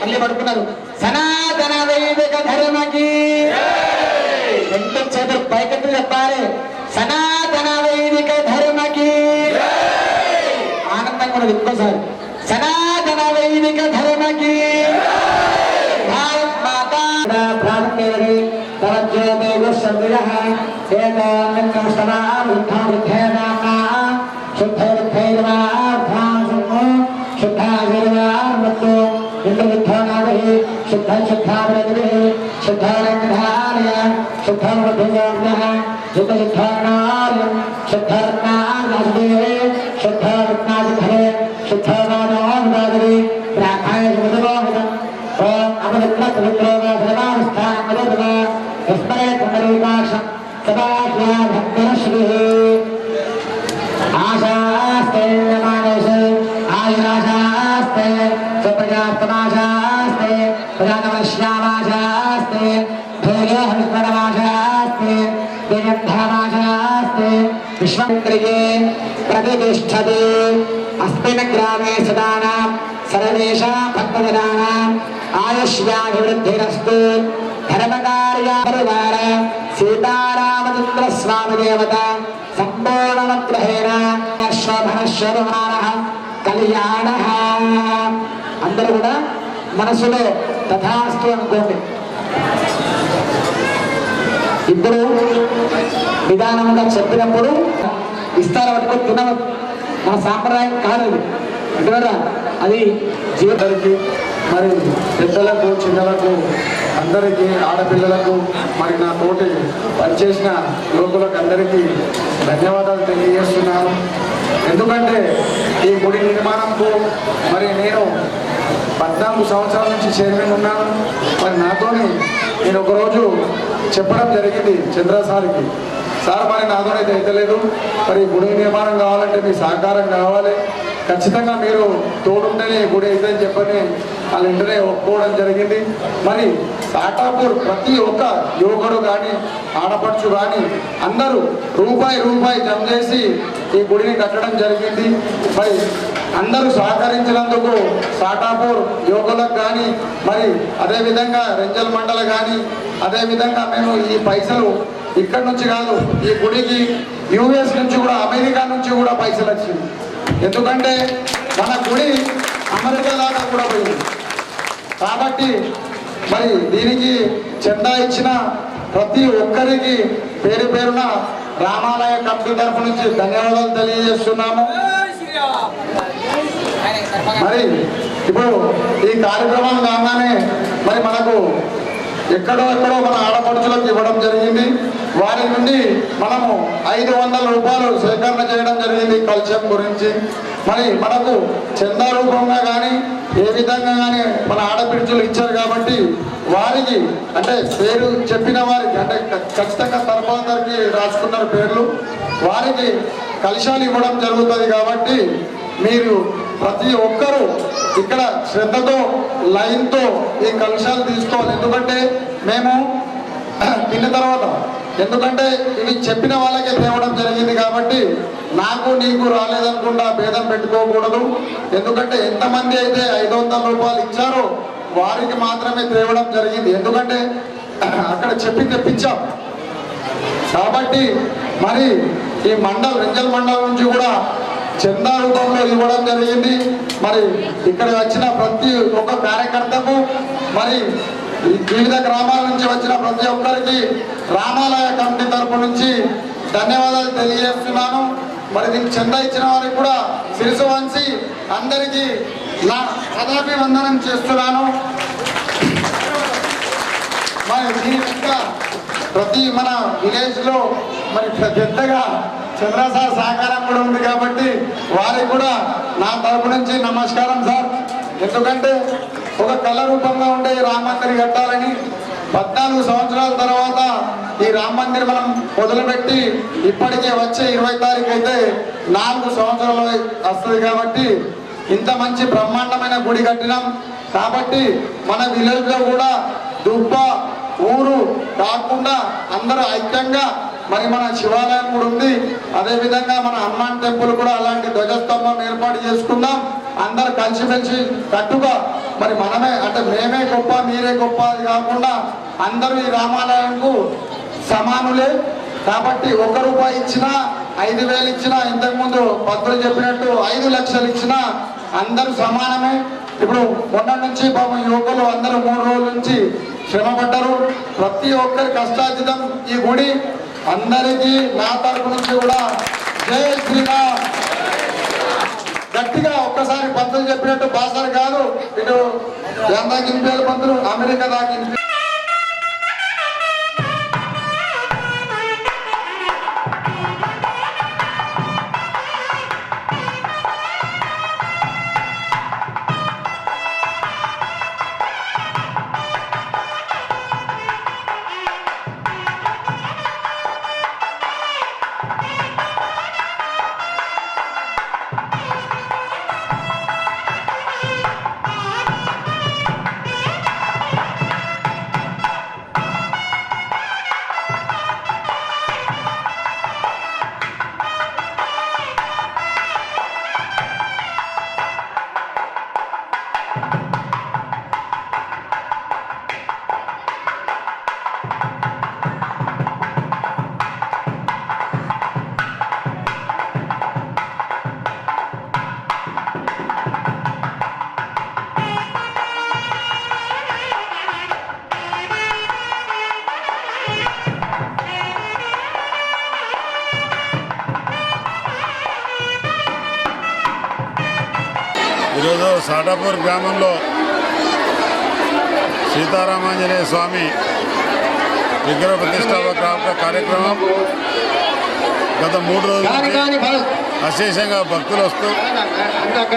మళ్ళీ పడుకున్నారు, సనాతన వైదిక ధర్మకి. రెండు చేతులు పైకెట్టు చెప్పాలి, సనాతన వైదిక ధర్మకి. ఆనందంగా ఉన్నది ఇంకోసారి, సనాతన వైదిక ధర్మకి. భారత్ మాతా ప్రాణం శుద్ధ శుద్ధావృతి శుద్ధారంగధారయ శుద్ధమృద్ధుజామ్యః శుద్ధయుద్ధానార్యం శుద్ధరత్నానాదే శుద్ధరత్నాదిధరే శుద్ధవాదోదాదరి ప్రార్థాయ శుద్ధవాదం ఓం అమృతత్వత్రోగాధర్మానుష్ఠానమరుదవ విస్మరే పునరుపాక్షం సదాశివ భక్తశ్రీ ఆశాస్తే మానస ఆయురాశాస్తే సుప్రజాస్తమాశాస్తే ప్రజానమశ్యామాశాస్తే భూయోహస్మరమాశాస్తే దిగంధమాశాస్తే విశ్వంద్రియే ప్రతిష్టతే अस्मिन् ग्रामे सदानां सर्वेषां भक्तजनानां आयुष्याभिवृद्धिरस्तु। धर्मकार्यपरिवार सीतारामचन्द्र स्वामी देवता संपूर्णमग्रहेण शोभनशोभमानः कल्याणः। అందరూ కూడా మనసులో తథాస్తు అనుకోండి. ఇప్పుడు విధానంగా చెప్పినప్పుడు ఇస్తారు పట్టుకొని తినవద్దు, మన సాంప్రదాయం కాదు అది అంటున్నారా. అది జీవితానికి మరి పెద్దలకు చిన్నలకు అందరికీ ఆడపిల్లలకు మరి నా తోటి పనిచేసిన యువకులకు అందరికీ ధన్యవాదాలు తెలియజేస్తున్నాను. ఎందుకంటే ఈ గుడి నిర్మాణంకు మరి నేను 14 సంవత్సరాల నుంచి చైర్మన్ ఉన్నాను. మరి నాతోని నేను ఒకరోజు చెప్పడం జరిగింది చంద్రసారికి, సార్ మరి నాతోనైతే అయితలేదు, మరి గుడి నిర్మాణం కావాలంటే మీ సహకారం కావాలి, ఖచ్చితంగా మీరు తోడుంటేనే గుడి అవుతుందని చెప్పని వాళ్ళ ఇంటనే ఒప్పుకోవడం జరిగింది. మరి సాటాపూర్ ప్రతి ఒక్క యువకుడు కానీ ఆడపడుచు కానీ అందరూ రూపాయి జమ చేసి ఈ గుడిని కట్టడం జరిగింది. మరి అందరూ సహకరించినందుకు సాటాపూర్ యువకులకు కానీ మరి అదేవిధంగా రెంజల్ మండల కానీ అదేవిధంగా మేము ఈ పైసలు ఇక్కడ నుంచి కాదు, ఈ గుడికి యుఎస్ నుంచి కూడా అమెరికా నుంచి కూడా పైసలు వచ్చింది. ఎందుకంటే మన గుడి అమెరికా దాకా కూడా పోయింది. కాబట్టి మరి దీనికి చందా ఇచ్చిన ప్రతి ఒక్కరికి పేరు పేరున రామాలయ కమిటీ తరఫు నుంచి ధన్యవాదాలు తెలియజేస్తున్నాము. మరి ఇప్పుడు ఈ కార్యక్రమం కాగానే మరి మనకు ఎక్కడో మన ఆడపడుచులకు ఇవ్వడం జరిగింది. వారి నుండి మనము 500 రూపాయలు సేకరణ చేయడం జరిగింది కల్చర్ గురించి. మరి మనకు చందా రూపంగా కానీ ఏ విధంగా కానీ మన ఆడపిడుచులు ఇచ్చారు కాబట్టి వారికి అంటే పేరు చెప్పిన వారికి అంటే ఖచ్చితంగా తరఫాదారికి రాసుకున్నారు పేర్లు, వారికి కలశాలు ఇవ్వడం జరుగుతుంది. కాబట్టి మీరు ప్రతి ఒక్కరూ ఇక్కడ శ్రద్ధతో లైన్తో ఈ కలశాలు తీసుకోవాలి. ఎందుకంటే మేము తిన్న తర్వాత ఎందుకంటే ఇవి చెప్పిన వాళ్ళకే తేవడం జరిగింది కాబట్టి నాకు నీకు రాలేదనుకుండా భేదం పెట్టుకోకూడదు. ఎందుకంటే ఎంతమంది అయితే 500 రూపాయలు ఇచ్చారో వారికి మాత్రమే తేవడం జరిగింది. ఎందుకంటే అక్కడ చెప్పి తెప్పించాం కాబట్టి మరి ఈ రెంజల్ మండలం నుంచి కూడా చందా రూపంలో ఇవ్వడం జరిగింది. మరి ఇక్కడ వచ్చిన ప్రతి ఒక్క కార్యకర్తకు మరి వివిధ గ్రామాల నుంచి వచ్చిన ప్రతి ఒక్కరికి రామాలయ కమిటీ తరపు నుంచి ధన్యవాదాలు తెలియజేస్తున్నాను. మరి దీనికి చందా ఇచ్చిన వారికి కూడా శిరసు వంచి అందరికీ నా పదాభివందనం చేస్తున్నాను. మరి దీని ఇంకా ప్రతి మన విలేజ్లో మరి పెద్దగా చంద్రసార్ సహకారం కూడా ఉంది కాబట్టి వారికి కూడా నా తరపు నుంచి నమస్కారం సార్. ఎందుకంటే ఒక కళ రూపంగా ఉండే రామ మందిర్ కట్టాలని 14 సంవత్సరాల తర్వాత ఈ రామ మందిర్ మనం మొదలుపెట్టి ఇప్పటికే వచ్చే 20 తారీఖు అయితే 4 సంవత్సరాలు వస్తుంది. కాబట్టి ఇంత మంచి బ్రహ్మాండమైన గుడి కట్టినాం. కాబట్టి మన విలేజ్లో కూడా దుబ్బ ఊరు కాకుండా అందరూ ఐక్యంగా మరి మన శివాలయం కూడా ఉంది. అదేవిధంగా మన హనుమాన్ టెంపుల్ కూడా అలాంటి ధ్వజస్తంభం ఏర్పాటు చేసుకుందాం. అందరు కలిసిమెలిసి కట్టుగా మరి మనమే అంటే మేమే గొప్ప మీరే గొప్ప అది కాకుండా అందరూ ఈ రామాలయంకు సమానులే. కాబట్టి 1 రూపాయి ఇచ్చినా 5,000 ఇచ్చినా ఇంతకుముందు భక్తులు చెప్పినట్టు 5 లక్షలు ఇచ్చినా అందరూ సమానమే. ఇప్పుడు మొన్న నుంచి పాపం యువకులు అందరూ 3 రోజుల నుంచి శ్రమపడ్డారు. ప్రతి ఒక్కరి కష్టార్జితం ఈ గుడి. అందరికీ నా తరపు నుంచి కూడా జై శ్రీరామ్. గట్టిగా ఒక్కసారి పంతులు చెప్పినట్టు భాషలు కాదు, ఇటు దాకా ఇంపేరు పంతులు అమెరికా దాకా సాటాపూర్ గ్రామంలో సీతారామాంజనేయ స్వామి విగ్రహ ప్రతిష్టాపన కార్యక్రమం గత 3 రోజుల నుంచి అశేషంగా భక్తులు వస్తూ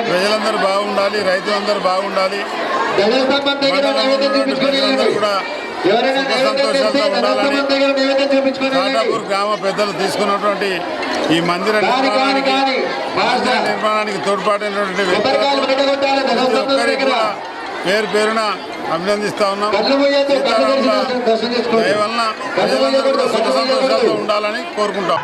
ప్రజలందరూ బాగుండాలి, రైతులందరూ బాగుండాలి, ప్రజలందరూ కూడా సుఖ సంతోషాలతో ఉండాలని సాటాపూర్ గ్రామ పెద్దలు తీసుకున్నటువంటి ఈ మందిర నిర్మాణానికి తోడ్పాటైనటువంటి వ్యక్తులకు ఒక్కరికి కూడా పేరు పేరున అభినందిస్తా ఉన్నాం. సీతారాముల దయ వలన ప్రజలందరూ కూడా సుఖ సంతోషాలతో ఉండాలని కోరుకుంటాం.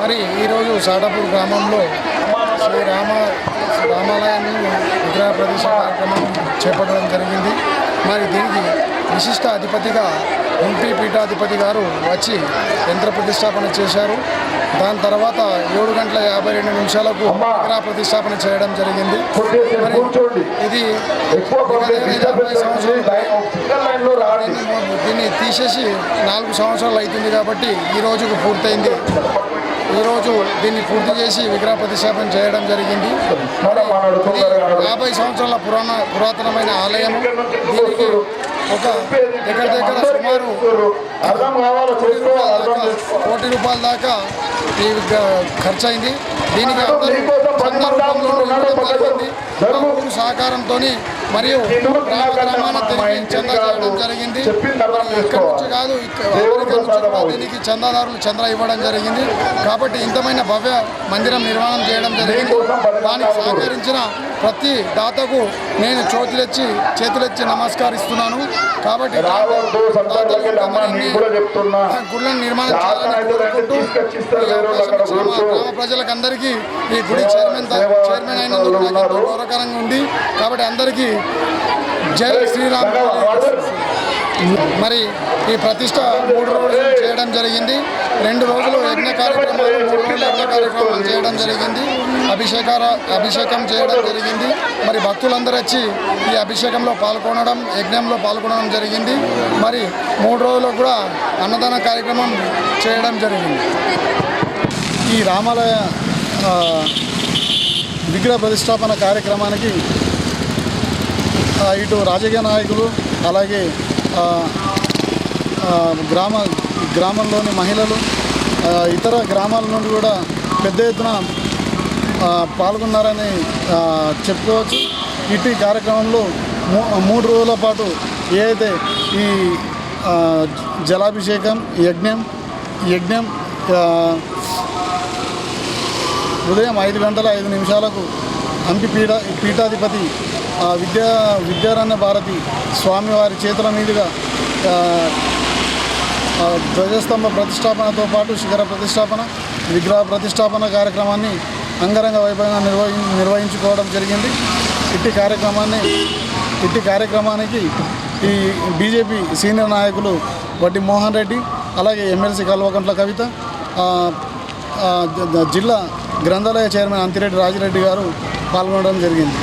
మరి ఈరోజు సాటాపూర్ గ్రామంలో రామాలయాన్ని విగ్రహ ప్రతిష్ఠ కార్యక్రమం చేపట్టడం జరిగింది. మరి దీనికి విశిష్ట అధిపతిగా ఎంపీ పీఠాధిపతి గారు వచ్చి యంత్ర ప్రతిష్టాపన చేశారు. దాని తర్వాత 7:52 విగ్రహ ప్రతిష్టాపన చేయడం జరిగింది. మరి ఇది దీన్ని తీసేసి 4 సంవత్సరాలు అవుతుంది కాబట్టి ఈ రోజుకు పూర్తయింది. ఈరోజు దీన్ని పూర్తి చేసి విగ్రహ ప్రతిష్టాపన చేయడం జరిగింది. 50 సంవత్సరాల పురాతనమైన ఆలయం. దీనికి ఒక దగ్గర సుమారు ₹1 కోటి దాకా ఈ ఖర్చు అయింది. దీనికి అందరూ సహకారంతో మరియు గ్రామాన తిరిగి చందా చేయడం జరిగింది. ఇక్కడి నుంచి కాదు, దీనికి చందాదారులు చందా ఇవ్వడం జరిగింది. కాబట్టి ఇంతమైన భవ్య మందిరం నిర్మాణం చేయడం జరిగింది. దానికి సహకరించిన ప్రతి దాతకు నేను చేతులెచ్చి నమస్కరిస్తున్నాను. కాబట్టి గుళ్ళను నిర్మాణం చేయాలని కోరుకుంటూ గ్రామ ప్రజలకందరికీ ఈ గుడి చైర్మన్ అయినందుకు నాకు ఎంతో గౌరవకరంగా ఉంది. కాబట్టి అందరికీ జై శ్రీరామ్. మరి ఈ ప్రతిష్ట 3 రోజులు చేయడం జరిగింది. 2 రోజులు యజ్ఞ కార్యక్రమాలు, 3 రోజులు యజ్ఞ కార్యక్రమాలు చేయడం జరిగింది. అభిషేకం చేయడం జరిగింది. మరి భక్తులందరూ వచ్చి ఈ అభిషేకంలో పాల్గొనడం, యజ్ఞంలో పాల్గొనడం జరిగింది. మరి 3 రోజులకు కూడా అన్నదాన కార్యక్రమం చేయడం జరిగింది. ఈ రామాలయ విగ్రహ ప్రతిష్టాపన కార్యక్రమానికి ఇటు రాజకీయ నాయకులు, అలాగే గ్రామంలోని మహిళలు, ఇతర గ్రామాల నుండి కూడా పెద్ద ఎత్తున పాల్గొన్నారని చెప్పుకోవచ్చు. ఇటు కార్యక్రమంలో 3 రోజుల పాటు ఏదైతే ఈ జలాభిషేకం యజ్ఞం ఉదయం 5:05 హంపి పీఠాధిపతి విద్యారణ్య భారతి స్వామివారి చేతుల మీదుగా ధ్వజస్తంభ ప్రతిష్టాపనతో పాటు శిఖర ప్రతిష్టాపన, విగ్రహ ప్రతిష్టాపన కార్యక్రమాన్ని అంగరంగ వైభవంగా నిర్వహించుకోవడం జరిగింది. ఇట్టి కార్యక్రమానికి ఈ బీజేపీ సీనియర్ నాయకులు వడ్డి మోహన్ రెడ్డి, అలాగే ఎమ్మెల్సీ కల్వకుంట్ల కవిత, జిల్లా గ్రంథాలయ చైర్మన్ అంతిరెడ్డి రాజిరెడ్డి గారు పాల్గొనడం జరిగింది.